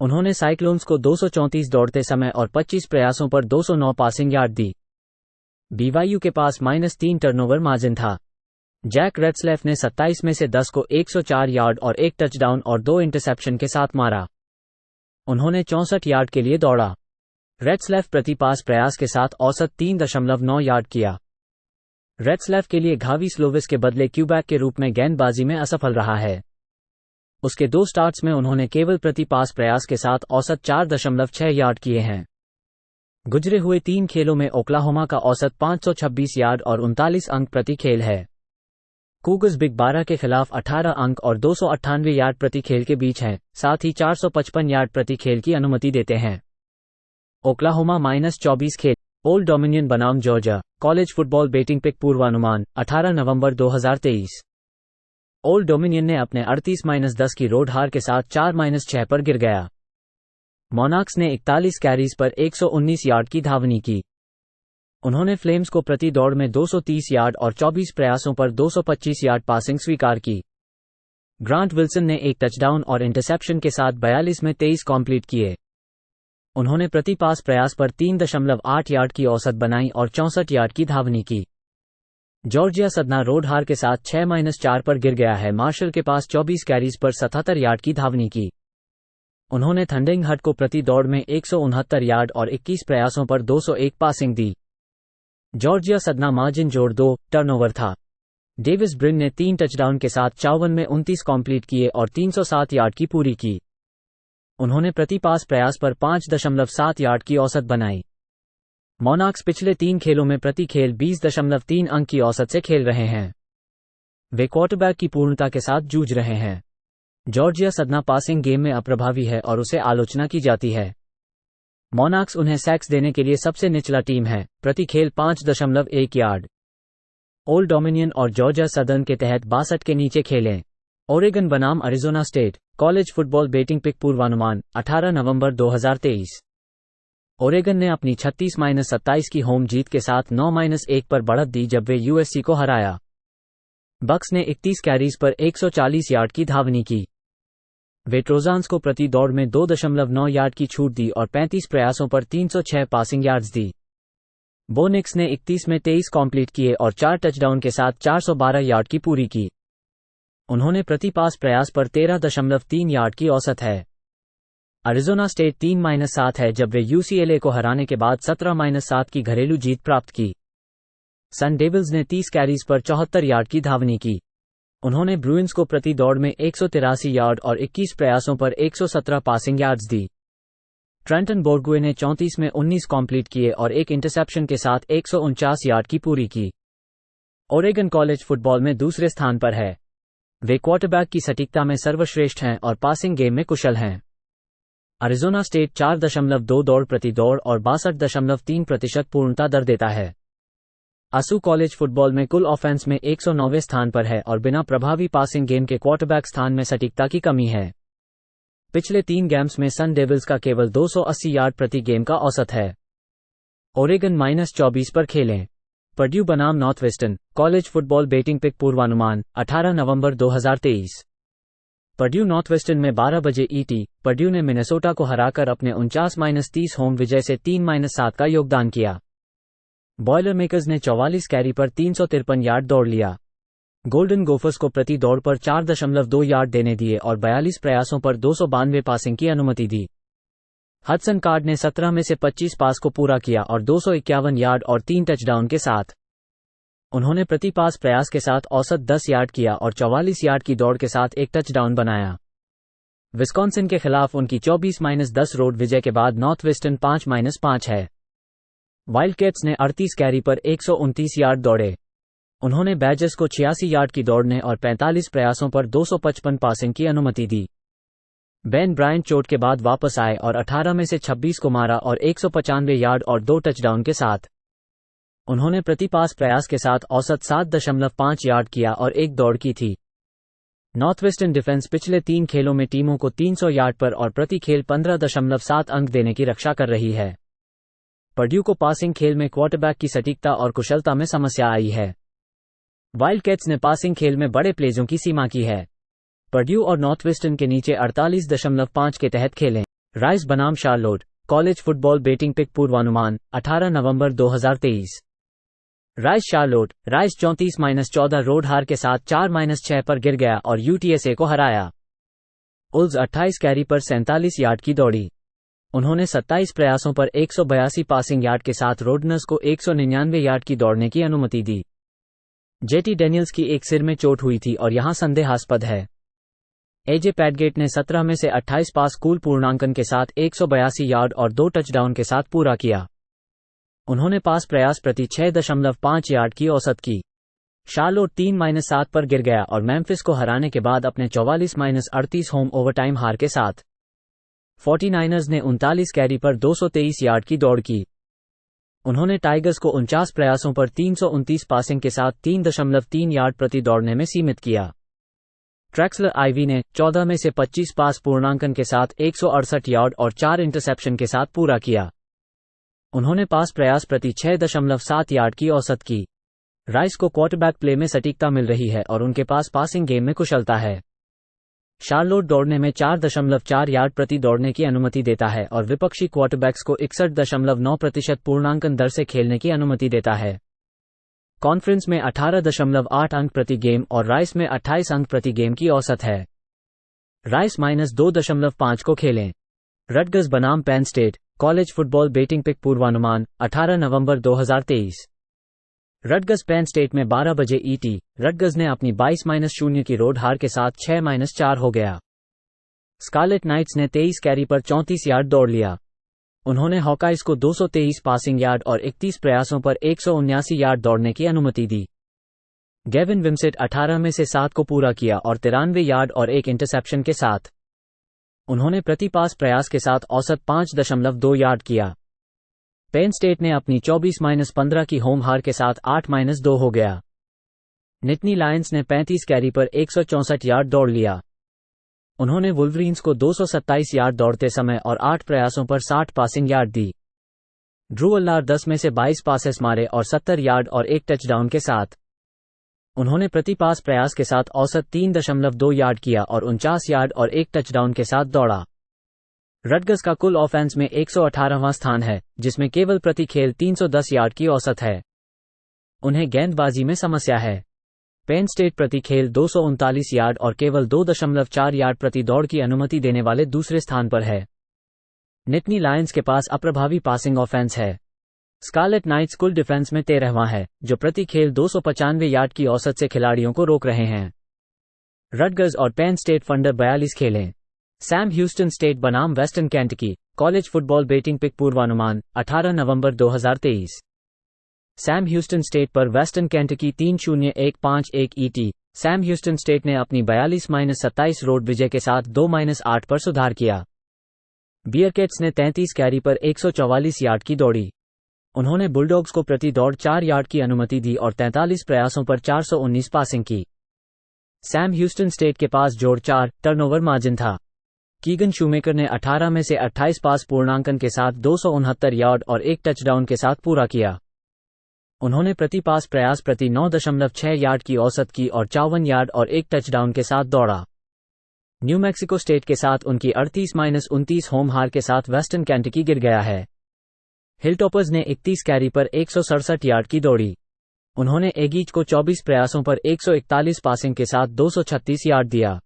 उन्होंने साइक्लोन्स को 234 दौड़ते समय और 25 प्रयासों पर 209 पासिंग यार्ड दी। BYU के पास -3 टर्नओवर मार्जिन था। जैक रेट्सलेफ ने 27 में से 10 को 104 यार्ड और 1 टचडाउन और 2 इंटरसेप्शन के साथ मारा। उन्होंने 64 यार्ड के लिए दौड़ा। रेट्सलेफ प्रति पास प्रयास के साथ औसत 3.9 यार्ड किया। रेट्सलेफ के लिए घावी स्लोविस के बदले क्यूबैक के रूप में गेंदबाजी में असफल रहा है। उसके 2 स्टार्ट्स में उन्होंने केवल प्रति पास प्रयास के साथ औसत 4.6 यार्ड किए हैं। गुजरे हुए 3 खेलों में ओक्लाहोमा का औसत 526 यार्ड और 39 अंक प्रति खेल है। कूगर्स बिग 12 के खिलाफ 18 अंक और 298 यार्ड प्रति खेल के बीच हैं, साथ ही 455 यार्ड प्रति खेल की अनुमति देते हैं। ओक्लाहोमा -24 खेल। ओल्ड डोमिनियन बनाम Georgia college football betting pick पूर्वानुमान 18 नवंबर 2023। ओल्ड डोमिनियन ने अपने 38-10 की रोड हार के साथ 4-6 पर गिर गया। मोनार्क्स ने 41 कैरीज पर 119 यार्ड की धावनी की। उन्होंने फ्लेम्स को प्रति दौड़ में 230 यार्ड और 24 प्रयासों पर 225 यार्ड पासिंग स्वीकार की। ग्रांट विल्सन ने 1 टचडाउन और इंटरसेप्शन के साथ 42 में 23 कंप्लीट किए। उन्होंने प्रति पास प्रयास पर 3.8 यार्ड की औसत बनाई और 64 यार्ड की धावनी की। जॉर्जिया सदना रोड हार के साथ 6-4 पर गिर गया है। मार्शल के पास 24 कैरीज पर 77 यार्ड की धावनी की। उन्होंने थंडिंग हट को प्रति दौड़ में 169 यार्ड और 21 प्रयासों पर 201 पासिंग दी। जॉर्जिया सदना मार्जिन जोड़ 2 टर्नओवर था। डेविस ब्रिन ने 3 टचडाउन के साथ 54 में 29 कंप्लीट किए और 307 यार्ड की पूरी की। उन्होंने प्रति पास प्रयास पर 5.7 यार्ड की औसत बनाई। मोनार्क्स पिछले 3 खेलों में प्रति खेल 20.3 अंक की औसत से खेल रहे हैं। वे क्वार्टरबैक की पूर्णता के साथ जूझ रहे हैं। जॉर्जिया सदना पासिंग गेम में अप्रभावी है और उसे आलोचना की जाती है। मोनार्क्स उन्हें सैक्स देने के लिए सबसे निचला टीम है, प्रति खेल 5.1 यार्ड। ओल्ड डोमिनियन और जॉर्जिया सदर्न के तहत 62 के नीचे खेलें। ओरेगन बनाम Arizona State college football betting pick पूर्वानुमान 18 नवंबर 2023। ओरेगन ने अपनी 36-27 की होम जीत के साथ 9-1 पर बढ़त दी जब वे USC को हराया। बक्स ने 31 कैरीज पर 140 यार्ड की धावनी की। वे ट्रोजान्स को प्रति दौड़ में 2.9 यार्ड की छूट दी और 35 प्रयासों पर 306 पासिंग यार्ड्स दी। बोनिक्स ने 31 में 23 कंप्लीट किए और 4 टचडाउन के साथ 412 यार्ड की पूरी की। उन्होंने प्रति पास प्रयास पर 13.3 यार्ड की औसत है। अरिजोना स्टेट 3-7 है जब वे UCLA को हराने के बाद 17-7 की घरेलू जीत प्राप्त की। सन डेविल्स ने 30 कैरीज पर 74 यार्ड की धावनी की। उन्होंने ब्रूइंस को प्रति दौड़ में 183 यार्ड और 21 प्रयासों पर 117 पासिंग यार्ड्स दी। ट्रेंटन बोर्गुए ने 34 में 19 कंप्लीट किए और 1 इंटरसेप्शन के साथ 149 यार्ड की पूरी की। ओरेगन कॉलेज फुटबॉल में दूसरे स्थान पर है। वे क्वार्टरबैक की सटीकता में सर्वश्रेष्ठ हैं और पासिंग गेम में कुशल हैं। अरिज़ोना स्टेट 4.2 दौड़ प्रति दौड़ और 62.3% पूर्णता दर देता है। आसू कॉलेज फुटबॉल में कुल ऑफेंस में 109वें स्थान पर है और बिना प्रभावी पासिंग गेम के क्वार्टरबैक स्थान में सटीकता की कमी है। पिछले 3 गेम्स में सन डेविल्स का केवल 280 यार्ड प्रति गेम का औसत है। ओरेगन -24 पर खेलें। पर्ड्यू बनाम Northwestern college football betting pick पूर्वानुमान 18 नवंबर 2023। पर्ड्यू नॉर्थवेस्टर्न में 12 बजे ईटी। पर्ड्यू ने मिनेसोटा को हराकर अपने 49-30 होम विजय से 3-7 का योगदान किया। बॉयलरमेकर्स ने 44 कैरी पर 353 यार्ड दौड़ लिया। गोल्डन गोफर्स को प्रति दौड़ पर 4.2 यार्ड देने दिए और 42 प्रयासों पर 292 पासिंग की अनुमति दी। हडसन कार्ड ने 17 में से 25 पास को पूरा किया और 251 यार्ड और 3 टचडाउन के साथ। उन्होंने प्रति पास प्रयास के साथ औसत 10 यार्ड किया और 44 यार्ड की दौड़ के साथ एक टचडाउन बनाया। विस्कॉन्सिन के खिलाफ उनकी 24-10 रोड विजय के बाद नॉर्थवेस्टर्न 5-5 है। वाइल्डकैट्स ने 38 कैरी पर 129 यार्ड दौड़े। उन्होंने बैजर्स को 86 यार्ड की दौड़ने और 45 प्रयासों पर 255 पासिंग की अनुमति दी। बेन ब्रायंट चोट के बाद वापस आए और 18 में से 26 को मारा और 195 यार्ड और 2 टचडाउन के साथ। उन्होंने प्रति पास प्रयास के साथ औसत 7.5 यार्ड किया और एक दौड़ की थी। नॉर्थवेस्टर्न डिफेंस पिछले 3 खेलों में टीमों को 300 यार्ड पर और प्रति खेल 15.7 अंक देने की रक्षा कर रही है। पर्ड्यू को पासिंग खेल में क्वार्टरबैक की सटीकता और कुशलता में समस्या आई है। वाइल्डकैट्स ने पासिंग खेल में बड़े प्लेजों की सीमा की है। पर्ड्यू और नॉर्थवेस्टर्न के नीचे 48.5 के तहत खेलें। राइस बनाम Charlotte college football betting pick पूर्वानुमान 18 नवंबर 2023। Rice Charlotte. राइस 34-14 रोड हार के साथ 4-6 पर गिर गया और यूटीएसए को हराया। उल्व्स 28 कैरी पर 47 यार्ड की दौड़ी। उन्होंने 27 प्रयासों पर 182 पासिंग यार्ड के साथ रोडनर्स को 199 यार्ड की दौड़ने की अनुमति दी। जेटी डेनियल्स की एक सिर में चोट हुई थी और यहां संदेहास्पद है। एजे पैडगेट ने 17 में से 28 पास कूल पूर्णांकन के साथ 182 यार्ड और 2 टचडाउन के साथ पूरा किया। उन्होंने पास प्रयास प्रति 6.5 यार्ड की औसत की। शार्लोट 3-7 पर गिर गया और मेम्फिस को हराने के बाद अपने 44-38 होम ओवरटाइम हार के साथ। 49ers ने 39 कैरी पर 223 यार्ड की दौड़ की। उन्होंने टाइगर्स को 49 प्रयासों पर 329 पासिंग के साथ 3.3 यार्ड प्रति दौड़ने में सीमित किया। ट्रैक्सलर आईवी ने 14 में से 25 पास पूर्णांकन के साथ 168 यार्ड और 4 इंटरसेप्शन के साथ पूरा किया। उन्होंने पास प्रयास प्रति 6.7 यार्ड की औसत की। राइस को क्वार्टरबैक प्ले में सटीकता मिल रही है और उनके पास पासिंग गेम में कुशलता है। शार्लोट दौड़ने में 4.4 यार्ड प्रति दौड़ने की अनुमति देता है और विपक्षी क्वार्टरबैक्स को 61.9% पूर्णांकन दर से खेलने की अनुमति देता है। कॉन्फ्रेंस में 18.8 अंक प्रति गेम और राइस में 28 अंक प्रति गेम की औसत है। राइस -2.5 को खेलें। रटगर्स बनाम Penn State college football betting pick पूर्वानुमान 18 नवंबर 2023। रटगर्स पेन स्टेट में 12 बजे ईटी। रटगर्स ने अपनी 22-0 की रोड हार के साथ 6-4 हो गया। स्कारलेट नाइट्स ने 23 कैरी पर 34 यार्ड दौड़ लिया। उन्होंने हॉकाइज को 223 पासिंग यार्ड और 31 प्रयासों पर 179 यार्ड दौड़ने की अनुमति दी। गेविन विमसेट 18 में से 7 को पूरा किया और 93 यार्ड और 1 इंटरसेप्शन के साथ। उन्होंने प्रति पास प्रयास के साथ औसत 5.2 यार्ड किया। पेन स्टेट ने अपनी 24-15 की होम हार के साथ 8-2 हो गया। निटनी लायंस ने 35 कैरी पर 164 यार्ड दौड़ लिया। उन्होंने वुल्वरीन्स को 227 यार्ड दौड़ते समय और 8 प्रयासों पर 60 पासिंग यार्ड दी। ड्रू अल्लार 10 में से 22 पासेस मारे और 70 यार्ड और 1 टचडाउन के साथ। उन्होंने प्रति पास प्रयास के साथ औसत 3.2 यार्ड किया और 49 यार्ड और 1 टचडाउन के साथ दौड़ा। रटगर्स का कुल ऑफेंस में 118वां स्थान है, जिसमें केवल प्रति खेल 310 यार्ड की औसत है। उन्हें गेंदबाजी में समस्या है। पेन स्टेट प्रति खेल 239 यार्ड और केवल 2.4 यार्ड प्रति दौड़ की अनुमति देने वाले दूसरे स्थान पर है। निटनी लायंस के पास अप्रभावी पासिंग ऑफेंस है। स्कारलेट नाइट्स कुल डिफेंस में 13वां है, जो प्रति खेल 295 यार्ड की औसत से खिलाड़ियों को रोक रहे हैं। रटगर्स और पेन स्टेट फंडर 42 खेलें। सैम ह्यूस्टन स्टेट बनाम Western Kentucky college football betting pick पूर्वानुमान 18 नवंबर 2023। सैम ह्यूस्टन स्टेट पर Western Kentucky 3-0-1-5-1 ET। Sam Houston State ने अपनी 42-27 रोड विजय के साथ 2-8 पर सुधार किया। बियरकैट्स ने 33 कैरी पर 144 यार्ड की दौड़ी। उन्होंने बुलडॉग्स को प्रति दौड़ 4 यार्ड की अनुमति दी और 43 प्रयासों पर 419 पासिंग की। सैम ह्यूस्टन स्टेट के पास जोड़ 4 टर्नओवर मार्जिन था। कीगन शूमेकर ने 18 में से 28 पास पूर्णांकन के साथ 269 यार्ड और 1 टचडाउन के साथ पूरा किया। उन्होंने प्रति पास प्रयास प्रति 9.6 यार्ड की औसत की और 54 यार्ड और 1 टचडाउन के साथ दौड़ा। न्यू मैक्सिको स्टेट के साथ उनकी 38-29 होम हार के साथ वेस्टर्न केंटकी गिर गया है। हिलटॉपर्स ने 31 कैरी पर 167 यार्ड की दौड़ी। उन्होंने एगीज को 24 प्रयासों पर 141 पासिंग के साथ 236 यार्ड दिया।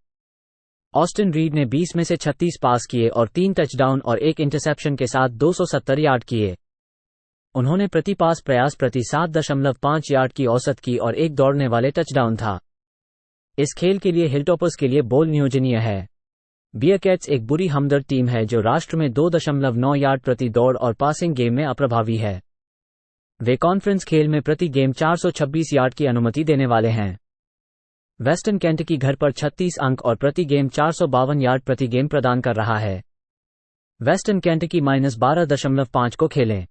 ऑस्टिन रीड ने 20 में से 36 पास किए और 3 टचडाउन और 1 इंटरसेप्शन के साथ 270 यार्ड किए। उन्होंने प्रति पास प्रयास प्रति 7.5 यार्ड की औसत की और 1 दौड़ने वाले टचडाउन था। इस खेल के लिए हिलटॉपर्स के लिए बॉल नियोजनीय है। बियरकैट्स एक बुरी हमदर्द टीम है जो राष्ट्र में 2.9 यार्ड प्रति दौड़ और पासिंग गेम में अप्रभावी है। वे कॉन्फ्रेंस खेल में प्रति गेम 426 यार्ड की अनुमति देने वाले हैं। वेस्टर्न केंटकी घर पर 36 अंक और प्रति गेम 452 यार्ड प्रति गेम प्रदान कर रहा है। वेस्टर्न केंटकी -12.5 को खेलें।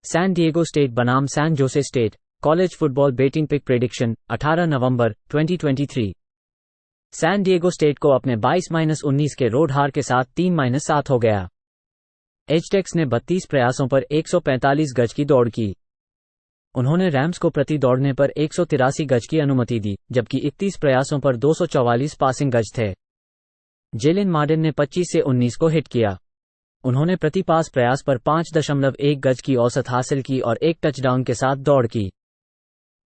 सैन डिएगो स्टेट बनाम San Jose State college football betting pick prediction 18 नवंबर 2023। सैन डिएगो स्टेट को अपने 22-19 के रोड हार के साथ 3-7 हो गया। एचटेक्स ने 32 प्रयासों पर 145 गज की दौड़ की। उन्होंने रैम्स को प्रति दौड़ने पर 183 गज की अनुमति दी, जबकि 31 प्रयासों पर 244 पासिंग गज थे। जेलिन मार्डेन ने 25 से 19 को हिट किया। उन्होंने प्रति पास प्रयास पर 5.1 गज की औसत हासिल की और 1 टचडाउन के साथ दौड़ की।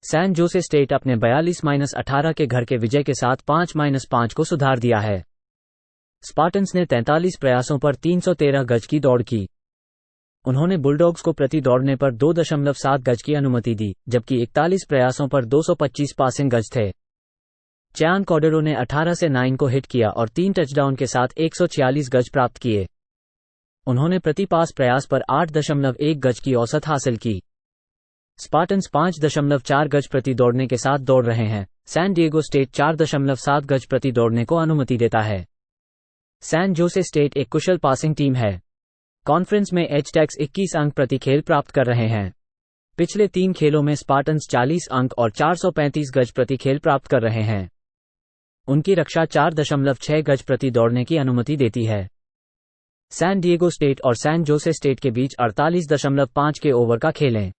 सैन जोसे स्टेट अपने 42-18 के घर के विजय के साथ 5-5 को सुधार दिया है। स्पार्टन्स ने 43 प्रयासों पर 313 गज की दौड़ की। उन्होंने बुलडॉग्स को प्रति दौड़ने पर 2.7 गज की अनुमति दी, जबकि 41 प्रयासों पर 225 पासिंग गज थे। चैन कॉर्डेरो ने 18 से 9 को हिट किया और 3 टचडाउन के साथ 146 गज प्राप्त किए। उन्होंने प्रति पास प्रयास पर 8.1 गज की औसत हासिल की। स्पार्टन्स 5.4 गज प्रति दौड़ने के साथ दौड़ रहे हैं। सैन डिएगो स्टेट 4.7 गज प्रति दौड़ने को अनुमति देता है। सैन जोसे स्टेट एक कुशल पासिंग टीम है। कॉन्फ्रेंस में एचटेक्स 21 अंक प्रति खेल प्राप्त कर रहे हैं। पिछले 3 खेलों में स्पार्टन्स 40 अंक और 435 गज प्रति खेल प्राप्त कर रहे हैं। उनकी रक्षा 4.6 गज प्रति दौड़ने की अनुमति देती है। सैन डिएगो स्टेट और सैन जोसे स्टेट के बीच 48.5 के ओवर का खेलें।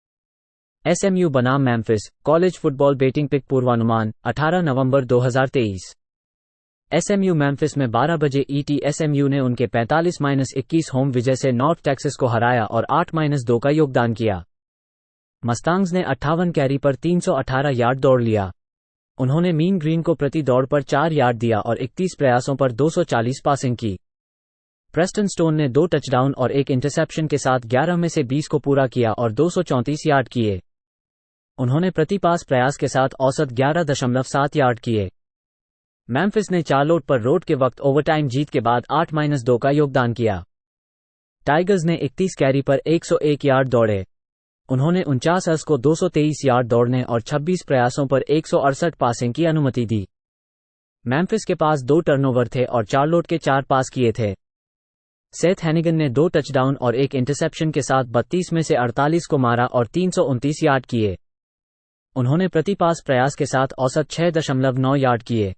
एसएमयू बनाम Memphis college football betting pick पूर्वानुमान 18 नवंबर 2023। एसएमयू मेम्फिस में 12 बजे ET। एसएमयू ने उनके 45-21 होम विजय से नॉर्थ टेक्सास को हराया और 8-2 का योगदान किया। मस्तांग्स ने 58 कैरी पर 318 यार्ड दौड़ लिया। उन्होंने मीन ग्रीन को प्रति दौड़ पर 4 यार्ड दिया और 31 प्रयासों पर 240 पासिंग की। प्रेस्टन स्टोन ने 2 टचडाउन और 1 इंटरसेप्शन के साथ 11 में से 20 को पूरा किया और 234 यार्ड किए। उन्होंने प्रति पास प्रयास के साथ औसत 11.7 यार्ड किए। मेम्फिस ने चार्लोट पर रोड के वक्त ओवरटाइम जीत के बाद 8-2 का योगदान किया। टाइगर्स ने 31 कैरी पर 101 यार्ड दौड़े। उन्होंने 49 अर्स को 223 यार्ड दौड़ने और 26 प्रयासों पर 168 पासिंग की अनुमति दी। मेम्फिस के पास 2 टर्नओवर थे और चार्लोट के 4 पास किए थे। सेथ हैनिगन ने 2 टचडाउन और 1 इंटरसेप्शन के साथ 32 में से 48 को मारा और 329 यार्ड किए। उन्होंने प्रति पास प्रयास के साथ औसत 6.9 यार्ड किए।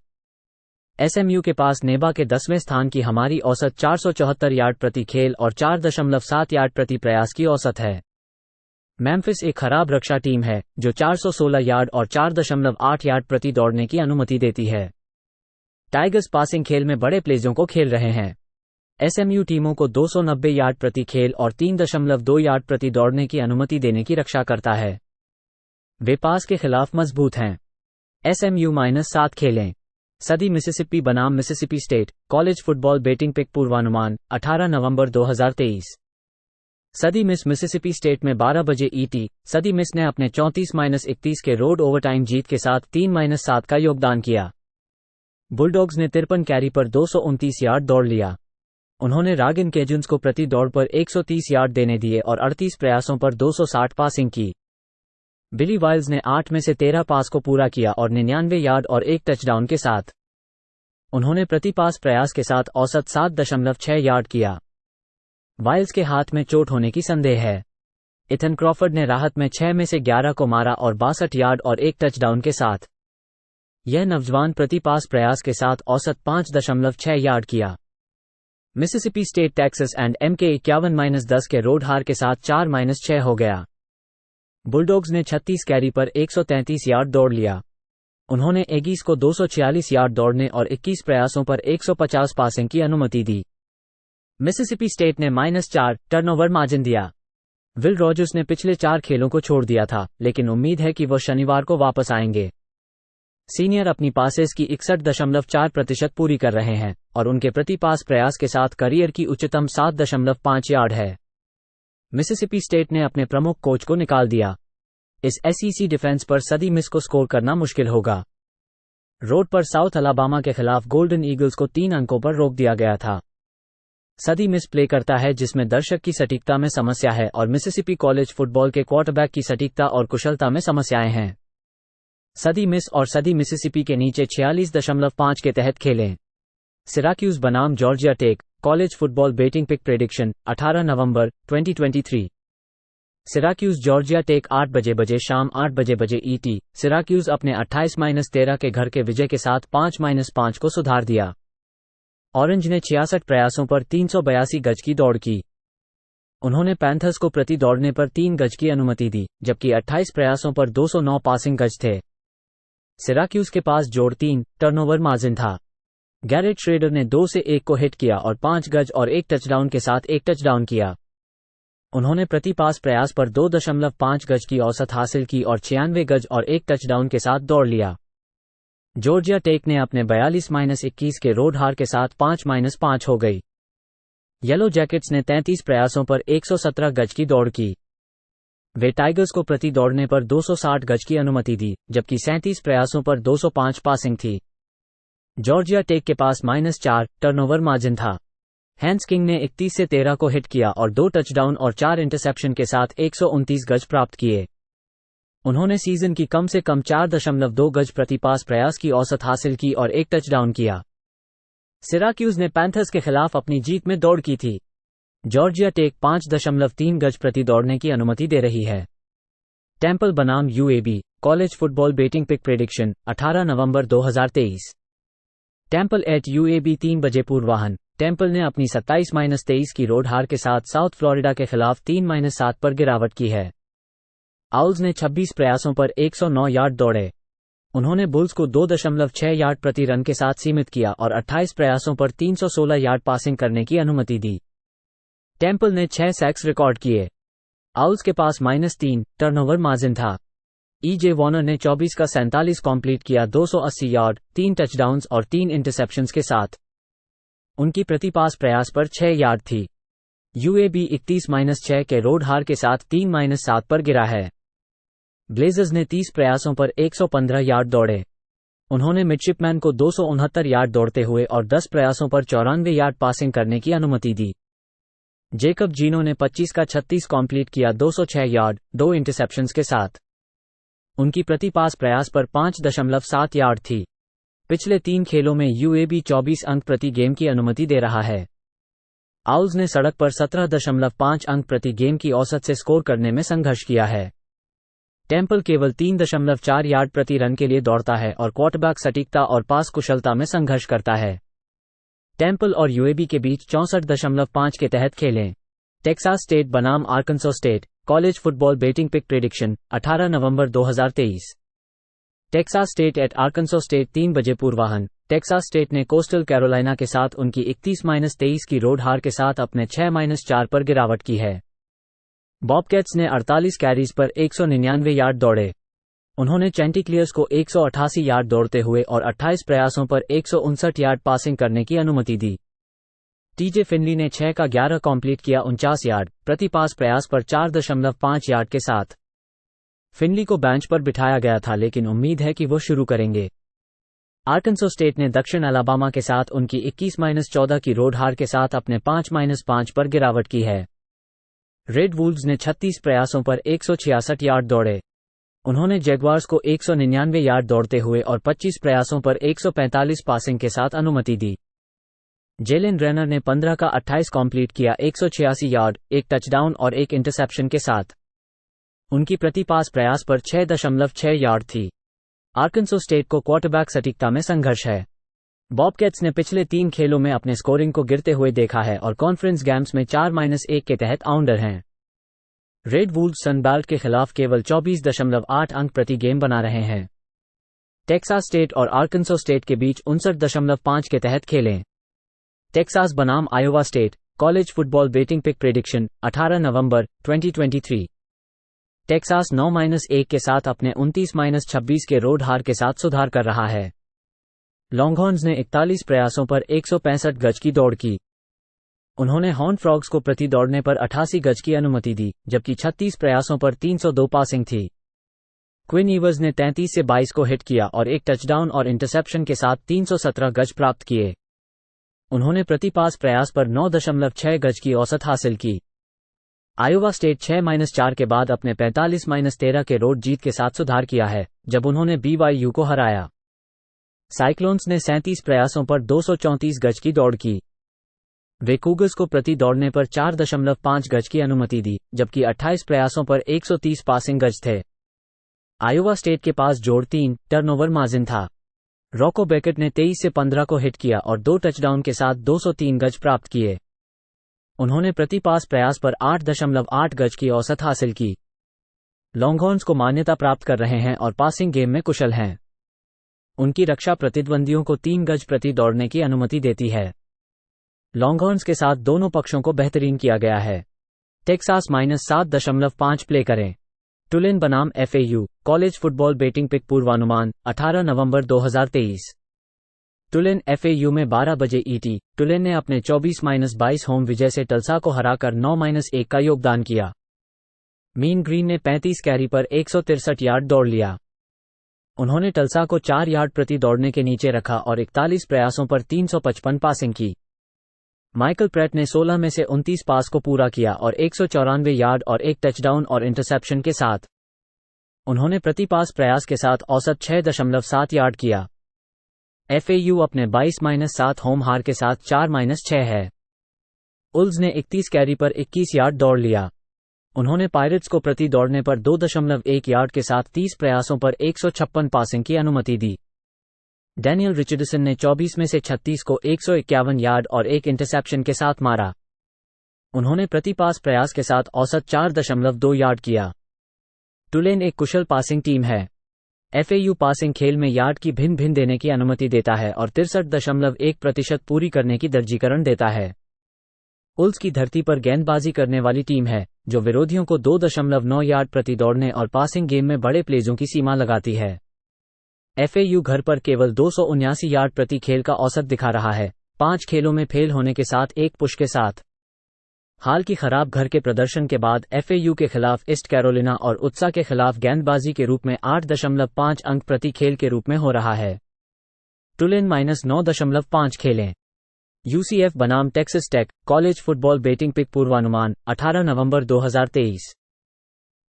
एसएमयू के पास नेबा के 10वें स्थान की हमारी औसत 474 यार्ड प्रति खेल और 4.7 यार्ड प्रति प्रयास की औसत है। मेम्फिस एक खराब रक्षा टीम है जो 416 यार्ड और 4.8 यार्ड प्रति दौड़ने की अनुमति देती है। टाइगर्स पासिंग खेल में बड़े प्लेजों को खेल रहे हैं। एसएमयू टीमों को 290 यार्ड प्रति खेल और 3.2 यार्ड प्रति दौड़ने की अनुमति देने की रक्षा करता है। वे पास के खिलाफ मजबूत हैं। एसएमयू -7 खेलें। सदी मिसिसिपी बनाम Mississippi State college football betting pick पूर्वानुमान 18 नवंबर 2023। सदी मिस मिसिसिपी स्टेट में 12 बजे ET। सदी मिस ने अपने 34-31 के रोड ओवरटाइम जीत के साथ 3-7 का योगदान किया। बुलडॉग्स ने 53 कैरी पर 229 यार्ड दौड़ लिया। उन्होंने रागिन केजुन्स को प्रति दौड़ पर 130 यार्ड देने दिए और 38 प्रयासों पर 260 पासिंग की। बिली वाइल्स ने 8 में से 13 पास को पूरा किया और 99 यार्ड और एक टचडाउन के साथ। उन्होंने प्रति पास प्रयास के साथ औसत 7.6 यार्ड किया। वाइल्स के हाथ में चोट होने की संदेह है। इथन क्रॉफर्ड ने राहत में 6 में से 11 को मारा और 62 यार्ड और एक टचडाउन के साथ। यह नौजवान प्रति पास प्रयास के साथ औसत 5.6 यार्ड किया। Mississippi State Texas and M के 51-10 के रोड हार के साथ 4-6 हो गया। बुलडॉग्स ने 36 कैरी पर 133 यार्ड दौड़ लिया। उन्होंने एगीज को 246 यार्ड दौड़ने और 21 प्रयासों पर 150 पासिंग की अनुमति दी। मिसिसिपी स्टेट ने -4 टर्नओवर मार्जिन दिया। विल रॉजर्स ने पिछले 4 खेलों को छोड़ दिया था, लेकिन उम्मीद है कि वो शनिवार को वापस आएंगे। सीनियर अपनी पासेस की 61.4% पूरी कर रहे हैं और उनके प्रति पास प्रयास के साथ करियर की उच्चतम 7.5 यार्ड है। मिसिसिपी स्टेट ने अपने प्रमुख कोच को निकाल दिया। इस एसईसी डिफेंस पर सदी मिस को स्कोर करना मुश्किल होगा। रोड पर साउथ अलाबामा के खिलाफ गोल्डन ईगल्स को 3 अंकों पर रोक दिया गया था। सदी मिस प्ले करता है जिसमें दर्शक की सटीकता में समस्या है और मिसिसिपी कॉलेज फुटबॉल के क्वार्टरबैक की सटीकता और कुशलता में समस्याएं हैं। सदी मिस और सदी मिसिसिपी के नीचे 46.5 के तहत खेलें। सिराक्यूज बनाम Georgia Tech college football betting pick prediction 18 नवंबर 2023। सिराक्यूज जॉर्जिया टेक 8 बजे शाम 8 बजे ईटी। सिराक्यूज अपने 28-13 के घर के विजय के साथ 5-5 को सुधार दिया। ऑरेंज ने 66 प्रयासों पर 382 गज की दौड़ की। उन्होंने पैंथर्स को प्रति दौड़ने पर 3 गज की अनुमति दी, जबकि 28 प्रयासों पर 209 पासिंग गज थे। सिराक्यूज के पास जोड़ 3 टर्नओवर मार्जिन था। गैरेट श्रेडर ने 2 से 1 को हिट किया और 5 गज और एक टचडाउन के साथ एक टचडाउन किया। उन्होंने प्रति पास प्रयास पर 2.5 गज की औसत हासिल की और 96 गज और एक टचडाउन के साथ दौड़ लिया। जॉर्जिया टेक ने अपने 42-21 के रोड हार के साथ 5-5 हो गई। येलो जैकेट्स ने 33 प्रयासों पर 117 गज की दौड़ की। वे टाइगर्स को प्रति दौड़ने पर 260 गज की अनुमति दी, जबकि 37 प्रयासों पर 205 पासिंग थी। जॉर्जिया टेक के पास -4 टर्नओवर मार्जिन था। हैंस किंग ने 31 से 13 को हिट किया और 2 टचडाउन और 4 इंटरसेप्शन के साथ 129 गज प्राप्त किए। उन्होंने सीजन की कम से कम 4.2 गज प्रति पास प्रयास की औसत हासिल की और एक टचडाउन किया। सिराक्यूज ने पैंथर्स के खिलाफ अपनी जीत में दौड़ की थी। जॉर्जिया टेक 5.3 गज प्रति दौड़ने की अनुमति दे रही है। टेम्पल बनाम UAB college football betting pick prediction 18 नवंबर 2023। टेम्पल एट यूएबी 3 बजे पूर्वाह्न। टेम्पल ने अपनी 27-23 की रोड हार के साथ साउथ फ्लोरिडा के खिलाफ 3-7 पर गिरावट की है। आउल्स ने 26 प्रयासों पर 109 यार्ड दौड़े। उन्होंने बुल्स को 2.6 यार्ड प्रति रन के साथ सीमित किया और 28 प्रयासों पर 316 यार्ड पासिंग करने की अनुमति दी। टेम्पल ने 6 सैक्स रिकॉर्ड किए। आउल्स के पास -3 टर्नओवर मार्जिन था। ईजे वॉर्नर ने 24 का 47 कंप्लीट किया 280 यार्ड, 3 टचडाउन्स और 3 इंटरसेप्शंस के साथ। उनकी प्रति पास प्रयास पर 6 यार्ड थी। यूएबी 31-6 के रोड हार के साथ 3-7 पर गिरा है। ब्लेजर्स ने 30 प्रयासों पर 115 यार्ड दौड़े। उन्होंने मिडशिपमैन को 269 यार्ड दौड़ते हुए और 10 प्रयासों पर 94 यार्ड पासिंग करने की अनुमति दी। जेकब जीनो ने 25 का 36 कंप्लीट किया 206 यार्ड, 2 इंटरसेप्शंस के साथ। उनकी प्रति पास प्रयास पर 5.7 यार्ड थी। पिछले 3 खेलों में यूएबी 24 अंक प्रति गेम की अनुमति दे रहा है। आउल्स ने सड़क पर 17.5 अंक प्रति गेम की औसत से स्कोर करने में संघर्ष किया है। टेम्पल केवल 3.4 यार्ड प्रति रन के लिए दौड़ता है और क्वार्टरबैक सटीकता और पास कुशलता में संघर्ष करता है। टेम्पल और यूएबी के बीच 64.5 के तहत खेलें। टेक्सास स्टेट बनाम Arkansas State college football betting pick prediction 18 नवंबर 2023। Texas State at Arkansas State 3 बजे पूर्वाह्न। टेक्सास स्टेट ने कोस्टल कैरोलिना के साथ उनकी 31-23 की रोड हार के साथ अपने 6-4 पर गिरावट की है। बॉबकैट्स ने 48 कैरीज पर 199 यार्ड दौड़े। उन्होंने चैंटिक्लियर्स को 188 यार्ड दौड़ते हुए और 28 प्रयासों पर 159 यार्ड पासिंग करने की अनुमति दी। टीजे फिनली ने 6 का 11 कंप्लीट किया 49 यार्ड, प्रति पास प्रयास पर 4.5 यार्ड के साथ। फिनली को बेंच पर बिठाया गया था, लेकिन उम्मीद है कि वो शुरू करेंगे। आर्कनसो स्टेट ने दक्षिण अलाबामा के साथ उनकी 21-14 की रोड हार के साथ अपने 5-5 पर गिरावट की है। रेड वुल्व्स ने 36 प्रयासों पर 166 यार्ड दौड़े। उन्होंने जैगवार्स को 199 यार्ड दौड़ते हुए और 25 प्रयासों पर 145 पासिंग के साथ अनुमति दी। जेलेन रेनर ने 15 का 28 कंप्लीट किया 186 यार्ड, एक टचडाउन और एक इंटरसेप्शन के साथ। उनकी प्रति पास प्रयास पर 6.6 यार्ड थी। आर्कनसो स्टेट को क्वार्टरबैक सटीकता में संघर्ष है। बॉबकैट्स ने पिछले 3 खेलों में अपने स्कोरिंग को गिरते हुए देखा है और कॉन्फ्रेंस गेम्स में 4-1 के तहत आउंडर हैं। रेड वुल्व्स सनबेल्ट के खिलाफ केवल 24.8 अंक प्रति गेम बना रहे हैं। टेक्सास स्टेट और आर्कनसो स्टेट के बीच 59.5 के तहत खेलें। टेक्सास बनाम Iowa State college football betting pick prediction 18 नवंबर 2023। टेक्सास 9-1 के साथ अपने 29-26 के रोड हार के साथ सुधार कर रहा है। लॉन्गहॉर्न्स ने 41 प्रयासों पर 165 गज की दौड़ की। उन्होंने हॉर्न फ्रॉग्स को प्रति दौड़ने पर 88 गज की अनुमति दी, जबकि 36 प्रयासों पर 302 पासिंग थी। क्विन ईवर्स ने 33 से 22 को हिट किया और एक टचडाउन और इंटरसेप्शन के साथ 317 गज प्राप्त किए। उन्होंने प्रति पास प्रयास पर 9.6 गज की औसत हासिल की। आयोवा स्टेट 6-4 के बाद अपने 45-13 के रोड जीत के साथ सुधार किया है, जब उन्होंने BYU को हराया। साइक्लोन्स ने 37 प्रयासों पर 234 गज की दौड़ की। वे कूगर्स को प्रति दौड़ने पर 4.5 गज की अनुमति दी, जबकि 28 प्रयासों पर 130 पासिंग गज थे। आयोवा स्टेट के पास जोड़ 3 टर्नओवर मार्जिन था। रॉको बेकेट ने 23 से 15 को हिट किया और 2 टचडाउन के साथ 203 गज प्राप्त किए। उन्होंने प्रति पास प्रयास पर 8.8 गज की औसत हासिल की। लॉन्गहॉर्न्स को मान्यता प्राप्त कर रहे हैं और पासिंग गेम में कुशल हैं। उनकी रक्षा प्रतिद्वंदियों को 3 गज प्रति दौड़ने की अनुमति देती है। लॉन्गहॉर्न्स के साथ दोनों पक्षों को बेहतरीन किया गया है। टेक्सास -7.5 प्ले करें। टुलेन बनाम FAU college football betting pick पूर्वानुमान 18 नवंबर 2023। टुलेन FAU में 12 बजे ET। टुलेन ने अपने 24-22 होम विजय से टल्सा को हराकर 9-1 का योगदान किया। मीन ग्रीन ने 35 कैरी पर 163 यार्ड दौड़ लिया। उन्होंने टल्सा को 4 यार्ड प्रति दौड़ने के नीचे रखा और 41 प्रयासों पर 355 पासिंग की। माइकल प्रेट ने 16 में से 29 पास को पूरा किया और 194 यार्ड और एक टचडाउन और इंटरसेप्शन के साथ। उन्होंने प्रति पास प्रयास के साथ औसत 6.7 यार्ड किया। FAU अपने 22-7 होम हार के साथ 4-6 है। उल्व्स ने 31 कैरी पर 21 यार्ड दौड़ लिया। उन्होंने पायरेट्स को प्रति दौड़ने पर 2.1 यार्ड के साथ 30 प्रयासों पर 156 पासिंग की अनुमति दी। डैनियल रिचर्डसन ने 24 में से 36 को 151 यार्ड और एक इंटरसेप्शन के साथ मारा। उन्होंने प्रति पास प्रयास के साथ औसत 4.2 यार्ड किया। टुलेन एक कुशल पासिंग टीम है। FAU पासिंग खेल में यार्ड की भिन्न देने की अनुमति देता है और 63.1% पूरी करने की दर्जीकरण देता है। उल्व्स की धरती पर गेंदबाजी करने वाली टीम है, जो विरोधियों को 2.9 यार्ड प्रति दौड़ने और पासिंग गेम में बड़े प्लेजों की सीमा लगाती है। FAU घर पर केवल 279 यार्ड प्रति खेल का औसत दिखा रहा है, 5 खेलों में फेल होने के साथ एक पुश के साथ। हाल की खराब घर के प्रदर्शन के बाद FAU के खिलाफ ईस्ट कैरोलिना और उत्सा के खिलाफ गेंदबाजी के रूप में 8.5 अंक प्रति खेल के रूप में हो रहा है। टुलेन -9.5 खेलें। UCF बनाम Texas Tech college football betting pick पूर्वानुमान 18 नवंबर 2023।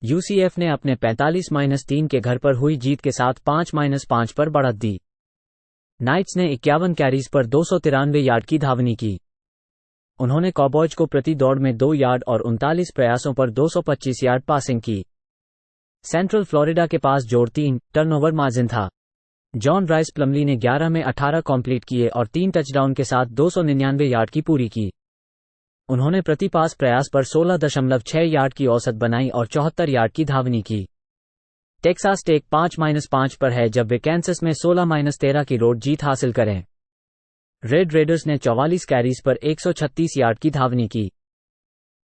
UCF ने अपने 45-3 के घर पर हुई जीत के साथ 5-5 पर बढ़त दी। नाइट्स ने 51 कैरीज पर 293 यार्ड की धावनी की। उन्होंने कॉबॉयज को प्रति दौड़ में 2 यार्ड और 39 प्रयासों पर 225 यार्ड पासिंग की। सेंट्रल फ्लोरिडा के पास जोड़ 3 टर्नओवर मार्जिन था। जॉन राइस प्लमली ने 11 में 18 कंप्लीट किए और 3 टचडाउन के साथ 299 यार्ड की पूरी की। उन्होंने प्रति पास प्रयास पर 16.6 यार्ड की औसत बनाई और 74 यार्ड की धावनी की। टेक्सास टेक 5-5 पर है जब वे कैंसस में 16-13 की रोड जीत हासिल करें। रेड रेडर्स ने 44 कैरीज पर 136 यार्ड की धावनी की।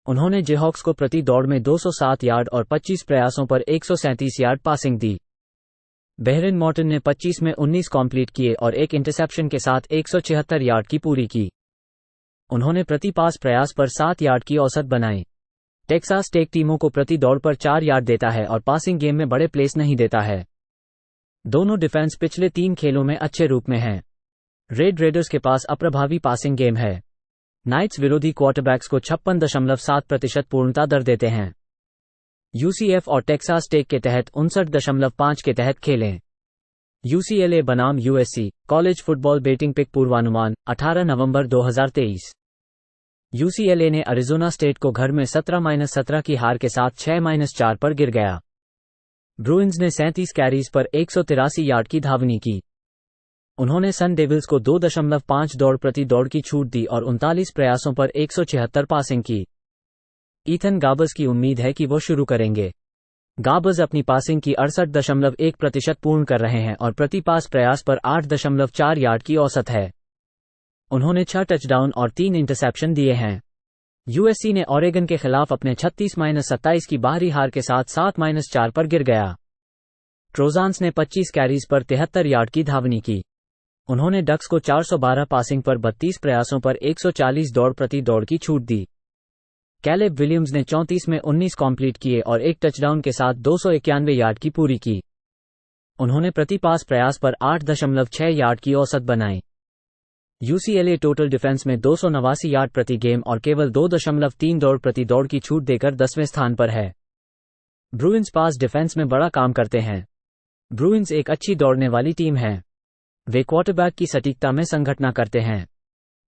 उन्होंने जेहॉक्स को प्रति दौड़ में 207 यार्ड और 25 प्रयासों पर 137 यार्ड पासिंग दी। बेहरिन मॉर्टन ने 25 में 19 कंप्लीट किए और एक इंटरसेप्शन के साथ 176 यार्ड की पूरी की। उन्होंने प्रति पास प्रयास पर 7 यार्ड की औसत बनाई। टेक्सास टेक टीमों को प्रति दौड़ पर 4 यार्ड देता है और पासिंग गेम में बड़े प्लेस नहीं देता है। दोनों डिफेंस पिछले 3 खेलों में अच्छे रूप में हैं। रेड रेडर्स के पास अप्रभावी पासिंग गेम है। नाइट्स विरोधी क्वार्टरबैक्स को 56.7% पूर्णता दर देते हैं। यूसीएफ और टेक्सास टेक के तहत 59.5 के तहत खेलें। यूसीएलए बनाम USC college football betting pick पूर्वानुमान 18 नवंबर 2023। यूसीएलए ने अरिजोना स्टेट को घर में 17-17 की हार के साथ 6-4 पर गिर गया। ब्रूइंस ने 37 कैरीज पर 183 यार्ड की धावनी की। उन्होंने सन डेविल्स को 2.5 दौड़ प्रति दौड़ की छूट दी और 39 प्रयासों पर 176 पासिंग की। ईथन गाबस की उम्मीद है कि वो शुरू करेंगे। गाबस अपनी पासिंग की 68.1% पूर्ण कर रहे हैं और प्रति पास प्रयास पर 8.4 यार्ड की औसत है। उन्होंने 6 टचडाउन और 3 इंटरसेप्शन दिए हैं। यूएससी ने ओरेगन के खिलाफ अपने 36-27 की बाहरी हार के साथ 7-4 पर गिर गया। ट्रोजान्स ने 25 कैरीज पर 73 यार्ड की धावनी की। उन्होंने डक्स को 412 पासिंग पर 32 प्रयासों पर 140 दौड़ प्रति दौड़ की छूट दी। कैलेब विलियम्स ने 34 में 19 कंप्लीट किए और एक टचडाउन के साथ 291 यार्ड की पूरी की। उन्होंने प्रति पास प्रयास पर 8.6 यार्ड की औसत बनाई। यूसीएलए टोटल डिफेंस में 289 यार्ड प्रति गेम और केवल 2.3 दौड़ प्रति दौड़ की छूट देकर 10वें स्थान पर है। ब्रूइंस पास डिफेंस में बड़ा काम करते हैं। ब्रूइंस एक अच्छी दौड़ने वाली टीम है। वे क्वार्टरबैक की सटीकता में संघटना करते हैं।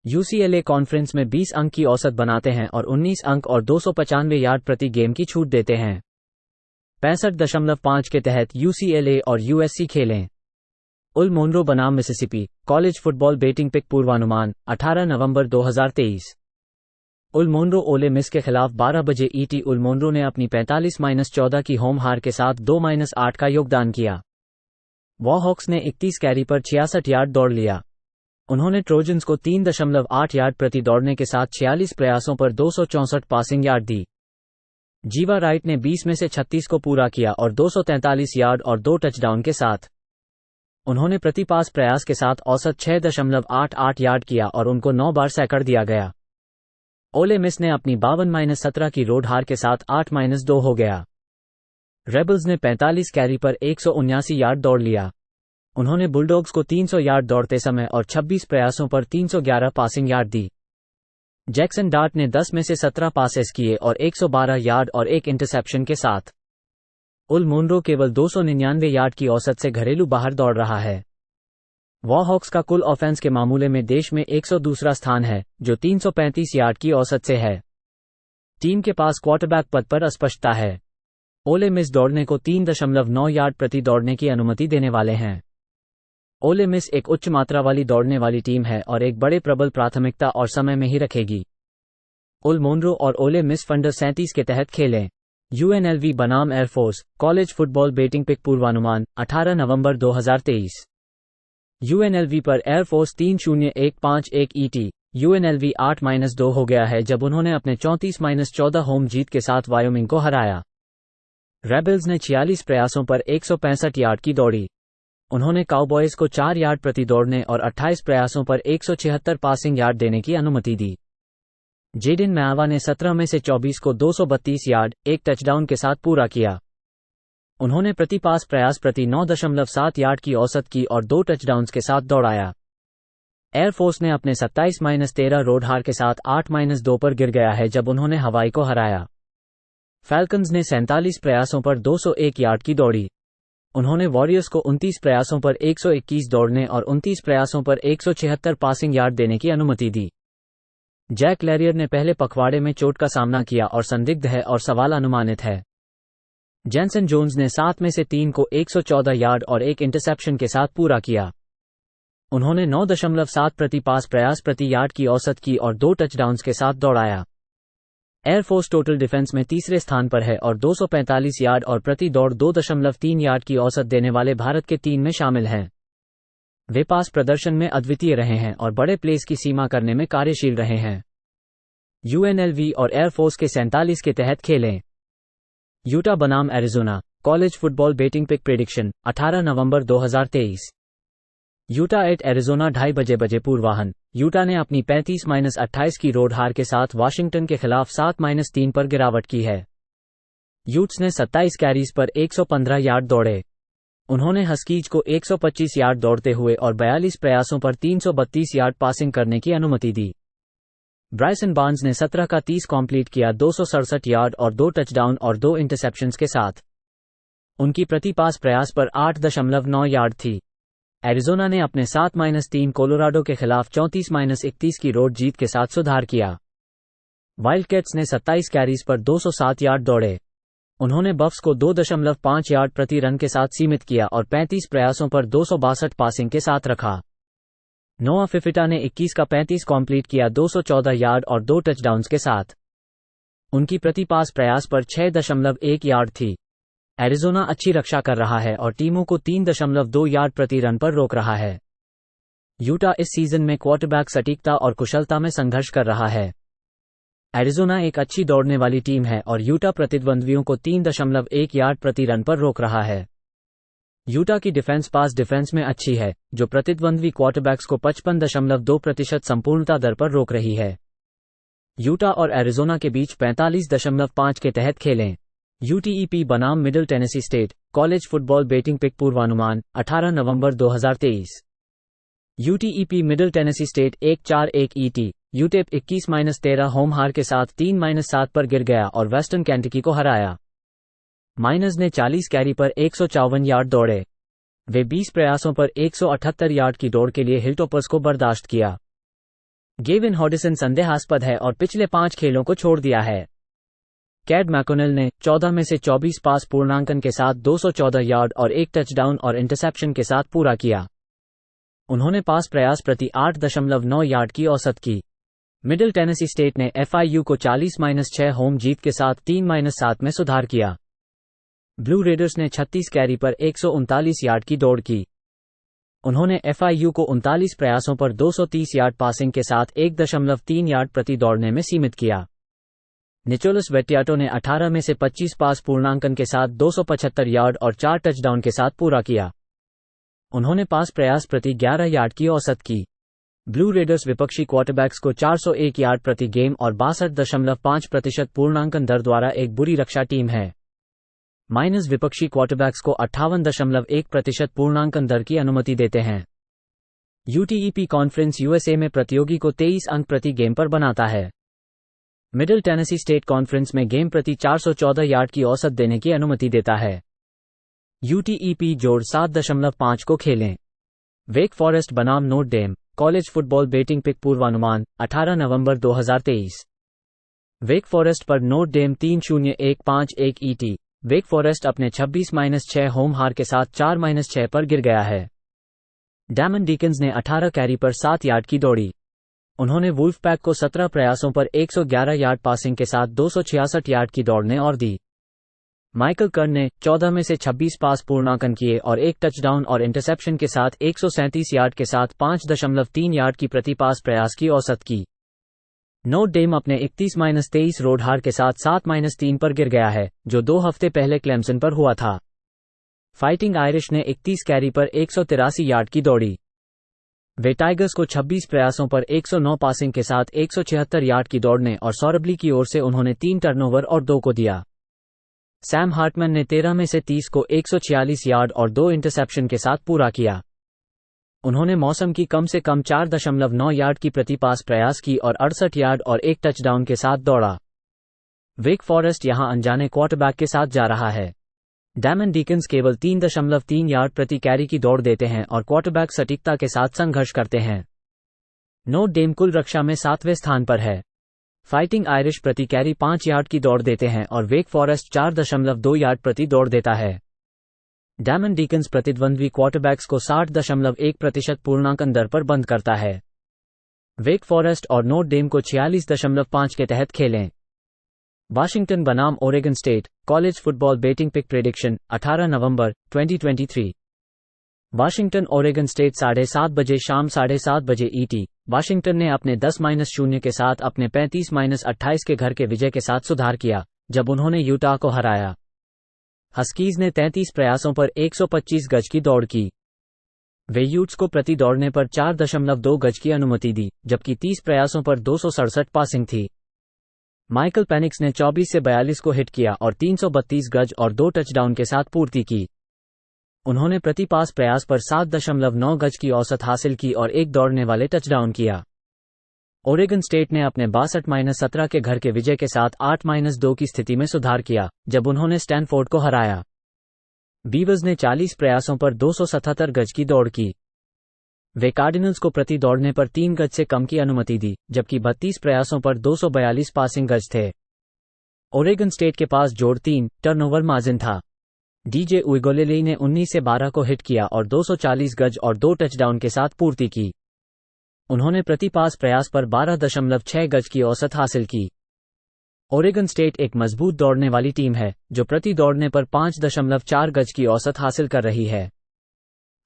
यूसीएलए कॉन्फ्रेंस में 20 अंक की औसत बनाते हैं और 19 अंक और 295 यार्ड प्रति गेम की छूट देते हैं। 65.5 के तहत यूसीएलए और यूएससी खेलें। उल मोनरो बनाम Mississippi college football betting pick पूर्वानुमान 18 नवंबर 2023। उल मोनरो ओले मिस के खिलाफ 12 बजे ईटी। उल मोनरो ने अपनी 45-14 की होम हार के साथ 2-8 का योगदान किया। वॉहॉक्स ने 31 कैरी पर 66 यार्ड दौड़ लिया। उन्होंने ट्रोजन्स को 3.8 यार्ड प्रति दौड़ने के साथ 46 प्रयासों पर 264 पासिंग यार्ड दी। जीवा राइट ने 20 में से 36 को पूरा किया और 243 यार्ड और 2 टचडाउन के साथ। उन्होंने प्रति पास प्रयास के साथ औसत 6.88 यार्ड किया और उनको 9 बार सैकर दिया गया। ओले मिस ने अपनी 52-17 की रोड हार के साथ 8-2 हो गया। रेबल्स ने 45 कैरी पर 179 यार्ड दौड़ लिया। उन्होंने बुलडॉग्स को 300 यार्ड दौड़ते समय और 26 प्रयासों पर 311 पासिंग यार्ड दी। जैक्सन डार्ट ने 10 में से 17 पासेस किए और 112 यार्ड और 1 इंटरसेप्शन के साथ। उल मोनरो केवल 299 यार्ड की औसत से घरेलू बाहर दौड़ रहा है। वॉहॉक्स का कुल ऑफेंस के मामले में देश में 102 स्थान है, जो 335 यार्ड की औसत से है। टीम के पास क्वार्टरबैक पद पर अस्पष्टता है। ओले मिस दौड़ने को 3.9 यार्ड प्रति दौड़ने की अनुमति देने वाले हैं। ओले मिस एक उच्च मात्रा वाली दौड़ने वाली टीम है और एक बड़े प्रबल प्राथमिकता और समय में ही रखेगी। उल मोनरो और ओले मिस फंडर 37 के तहत खेलें। यूएनएलवी बनाम Air Force college football betting pick पूर्वानुमान 18 नवंबर 2023। यूएनएलवी पर एयरफोर्स 3-0-1-5-1 ईटी। यूएनएलवी 8-2 हो गया है जब उन्होंने अपने 34-14 होम जीत के साथ वायोमिंग को हराया। रेबल्स ने 46 प्रयासों पर 165 यार्ड की दौड़ी। उन्होंने काउबॉयज को 4 यार्ड प्रति दौड़ने और 28 प्रयासों पर 176 पासिंग यार्ड देने की अनुमति दी। जेडिन मैवा ने 17 में से 24 को 232 यार्ड, 1 टचडाउन के साथ पूरा किया। उन्होंने प्रति पास प्रयास प्रति 9.7 यार्ड की औसत की और 2 टचडाउन्स के साथ दौड़ाया। एयरफोर्स ने अपने 27-13 रोड हार के साथ 8-2 पर गिर गया है जब उन्होंने हवाई को हराया। फैल्कन्स ने 47 प्रयासों पर 201 यार्ड की दौड़ी। उन्होंने वॉरियर्स को 29 प्रयासों पर 121 दौड़ने और 29 प्रयासों पर 176 पासिंग यार्ड देने की अनुमति दी। जैक लैरियर ने पहले पखवाड़े में चोट का सामना किया और संदिग्ध है और सवाल अनुमानित है। जेंसन जोन्स ने 7 में से 3 को 114 यार्ड और 1 इंटरसेप्शन के साथ पूरा किया। उन्होंने 9.7 प्रति पास प्रयास प्रति यार्ड की औसत की और 2 टचडाउन्स के साथ दौड़ाया। एयरफोर्स टोटल डिफेंस में तीसरे स्थान पर है और 245 यार्ड और प्रति दौड़ 2.3 यार्ड की औसत देने वाले भारत के 3 में शामिल हैं। वे पास प्रदर्शन में अद्वितीय रहे हैं और बड़े प्लेस की सीमा करने में कार्यशील रहे हैं। यूएनएलवी और एयरफोर्स के 47 के तहत खेलें। यूटा बनाम Arizona college football betting pick prediction 18 नवंबर 2023। यूटा एट एरिजोना 2:30 बजे पूर्वाहन। यूटा ने अपनी 35-28 की रोड हार के साथ वाशिंगटन के खिलाफ 7-3 पर गिरावट की है। यूट्स ने 27 कैरीज पर 115 यार्ड दौड़े। उन्होंने हस्कीज को 125 यार्ड दौड़ते हुए और 42 प्रयासों पर 332 यार्ड पासिंग करने की अनुमति दी। ब्राइसन बार्न्स ने 17 का 30 कंप्लीट किया 267 यार्ड और 2 टचडाउन और 2 इंटरसेप्शंस के साथ। उनकी प्रति पास प्रयास पर 8.9 यार्ड थी। एरिज़ोना ने अपने 7-3 कोलोराडो के खिलाफ 34-31 की रोड जीत के साथ सुधार किया। वाइल्डकैट्स ने 27 कैरीज पर 207 यार्ड दौड़े। उन्होंने बफ्स को 2.5 यार्ड प्रति रन के साथ सीमित किया और 35 प्रयासों पर 262 पासिंग के साथ रखा। नोआ फिफिटा ने 21 का 35 कंप्लीट किया 214 यार्ड और 2 टचडाउन्स के साथ। उनकी प्रति पास प्रयास पर 6.1 यार्ड थी। एरिज़ोना अच्छी रक्षा कर रहा है और टीमों को 3.2 यार्ड प्रति रन पर रोक रहा है। यूटा इस सीजन में क्वार्टरबैक सटीकता और कुशलता में संघर्ष कर रहा है। एरिज़ोना एक अच्छी दौड़ने वाली टीम है और यूटा प्रतिद्वंद्वियों को 3.1 यार्ड प्रति रन पर रोक रहा है। यूटा की डिफेंस पास डिफेंस में अच्छी है, जो प्रतिद्वंद्वी क्वार्टरबैक्स को 55.2% संपूर्णता दर पर रोक रही है। यूटा और एरिज़ोना के बीच 45.5 के तहत खेलें। यूटीईपी बनाम Middle Tennessee State college football betting pick पूर्वानुमान 18 नवंबर 2023। UTEP Middle Tennessee State 1-4-1 ET. UTEP 21-13 home हार के साथ 3-7 पर गिर गया और वेस्टर्न कैंटकी को हराया। माइनर्स ने 40 कैरी पर 154 यार्ड दौड़े। वे 20 प्रयासों पर 178 यार्ड की दौड़ के लिए हिलटॉपर्स को बर्दाश्त किया। गेविन हॉडिसन संदेहास्पद है और पिछले 5 खेलों को छोड़ दिया है। कैड मैकोनेल ने 14 में से 24 पास पूर्णांकन के साथ 214 यार्ड और 1 टचडाउन और इंटरसेप्शन के साथ पूरा किया। उन्होंने पास प्रयास प्रति 8.9 यार्ड की औसत की। मिडिल टेनेसी स्टेट ने एफआईयू को 40-6 होम जीत के साथ 3-7 में सुधार किया। ब्लू रेडर्स ने 36 कैरी पर 139 यार्ड की दौड़ की। उन्होंने एफआईयू को 39 प्रयासों पर 230 यार्ड पासिंग के साथ 1.3 यार्ड प्रति दौड़ने में सीमित किया। निकोलस वेटियाटो ने 18 में से 25 पास पूर्णांकन के साथ 275 यार्ड और 4 टचडाउन के साथ पूरा किया। उन्होंने पास प्रयास प्रति 11 यार्ड की औसत की। ब्लू रेडर्स विपक्षी क्वार्टरबैक्स को 401 यार्ड प्रति गेम और 62.5% पूर्णांकन दर द्वारा एक बुरी रक्षा टीम है। माइनस विपक्षी क्वार्टरबैक्स को 58.1% पूर्णांकन दर की अनुमति देते हैं। यूटीईपी कॉन्फ्रेंस यूएसए में प्रतियोगी को 23 अंक प्रति गेम पर बनाता है। मिडिल टेनेसी स्टेट कॉन्फ्रेंस में गेम प्रति 414 यार्ड की औसत देने की अनुमति देता है। यूटीईपी जोड़ 7.5 को खेलें। वेक फॉरेस्ट बनाम Notre Dame college football betting pick पूर्वानुमान 18 नवंबर 2023। वेक फॉरेस्ट पर Notre Dame 3-0-1-5-1 ET. Wake Forest अपने 26-6 होम हार के साथ 4-6 पर गिर गया है। डैमन डीकन्स ने 18 कैरी पर 7 यार्ड की दौड़ी। उन्होंने वुल्फपैक को 17 प्रयासों पर 111 यार्ड पासिंग के साथ 266 यार्ड की दौड़ने और दी। माइकल कर्न ने 14 में से 26 पास पूर्णांकन किए और 1 टचडाउन और इंटरसेप्शन के साथ 137 यार्ड के साथ 5.3 यार्ड की प्रति पास प्रयास की औसत की। नोट डेम अपने 31-23 रोड हार के साथ 7-3 पर गिर गया है, जो 2 हफ्ते पहले क्लेमसन पर हुआ था। फाइटिंग आयरिश ने 31 कैरी पर 183 यार्ड की दौड़ी। वे टाइगर्स को 26 प्रयासों पर 109 पासिंग के साथ 176 यार्ड की दौड़ने और सौरभली की ओर से उन्होंने 3 टर्नओवर और 2 को दिया। सैम हार्टमैन ने 13 में से 30 को 146 यार्ड और 2 इंटरसेप्शन के साथ पूरा किया। उन्होंने मौसम की कम से कम 4.9 यार्ड की प्रति पास प्रयास की और 68 यार्ड और 1 टचडाउन के साथ दौड़ा। वेक फॉरेस्ट यहां अनजाने क्वार्टरबैक के साथ जा रहा है। डैमन डीकन्स केवल 3.3 यार्ड प्रति कैरी की दौड़ देते हैं और क्वार्टरबैक सटीकता के साथ संघर्ष करते हैं। नोट डेम कुल रक्षा में 7वें स्थान पर है। फाइटिंग आयरिश प्रति कैरी 5 यार्ड की दौड़ देते हैं और वेक फॉरेस्ट 4.2 यार्ड प्रति दौड़ देता है। डैमन डीकन्स प्रतिद्वंद्वी क्वार्टरबैक्स को 60.1% पूर्णांकन दर पर बंद करता है। वेक फॉरेस्ट और नोट डेम को 46.5 के तहत खेलें। वाशिंगटन बनाम Oregon State college football betting pick prediction 18 नवंबर 2023। वाशिंगटन ओरेगन स्टेट 7:30 बजे शाम 7:30 बजे ईटी। वाशिंगटन ने अपने 10-0 के साथ अपने 35-28 के घर के विजय के साथ सुधार किया, जब उन्होंने यूटा को हराया। हस्कीज ने 33 प्रयासों पर 125 गज की दौड़ की। वे यूट्स को प्रति दौड़ने पर 4.2 गज की अनुमति दी, जबकि 30 प्रयासों पर 267 पासिंग थी। माइकल पेनिक्स ने 24 से 42 को हिट किया और 332 गज और 2 टचडाउन के साथ पूर्ति की। उन्होंने प्रति पास प्रयास पर 7.9 गज की औसत हासिल की और एक दौड़ने वाले टचडाउन किया। ओरेगन स्टेट ने अपने 62-17 के घर के विजय के साथ 8-2 की स्थिति में सुधार किया जब उन्होंने स्टैनफोर्ड को हराया। बीवर्स ने 40 प्रयासों पर 277 गज की दौड़ की। वे कार्डिनल्स को प्रति दौड़ने पर 3 गज से कम की अनुमति दी, जबकि 32 प्रयासों पर 242 पासिंग गज थे। ओरेगन स्टेट के पास जोड़ 3 टर्नओवर मार्जिन था। डीजे उइगोलेले ने 19 से 12 को हिट किया और 240 गज और 2 टचडाउन के साथ पूर्ति की। उन्होंने प्रति पास प्रयास पर 12.6 गज की औसत हासिल की। ओरेगन स्टेट एक मजबूत दौड़ने वाली टीम है जो प्रति दौड़ने पर 5.4 गज की औसत हासिल कर रही है।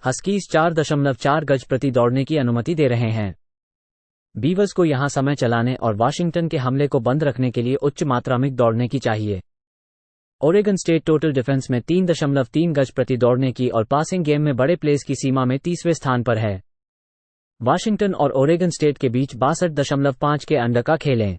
हस्कीज 4.4 गज प्रति दौड़ने की अनुमति दे रहे हैं। बीवर्स को यहां समय चलाने और वाशिंगटन के हमले को बंद रखने के लिए उच्च मात्रा में दौड़ने की चाहिए। ओरेगन स्टेट टोटल डिफेंस में 3.3 गज प्रति दौड़ने की और पासिंग गेम में बड़े प्लेस की सीमा में 30वें स्थान पर है। वाशिंगटन और ओरेगन स्टेट के बीच 62.5 के अंडर का खेलें।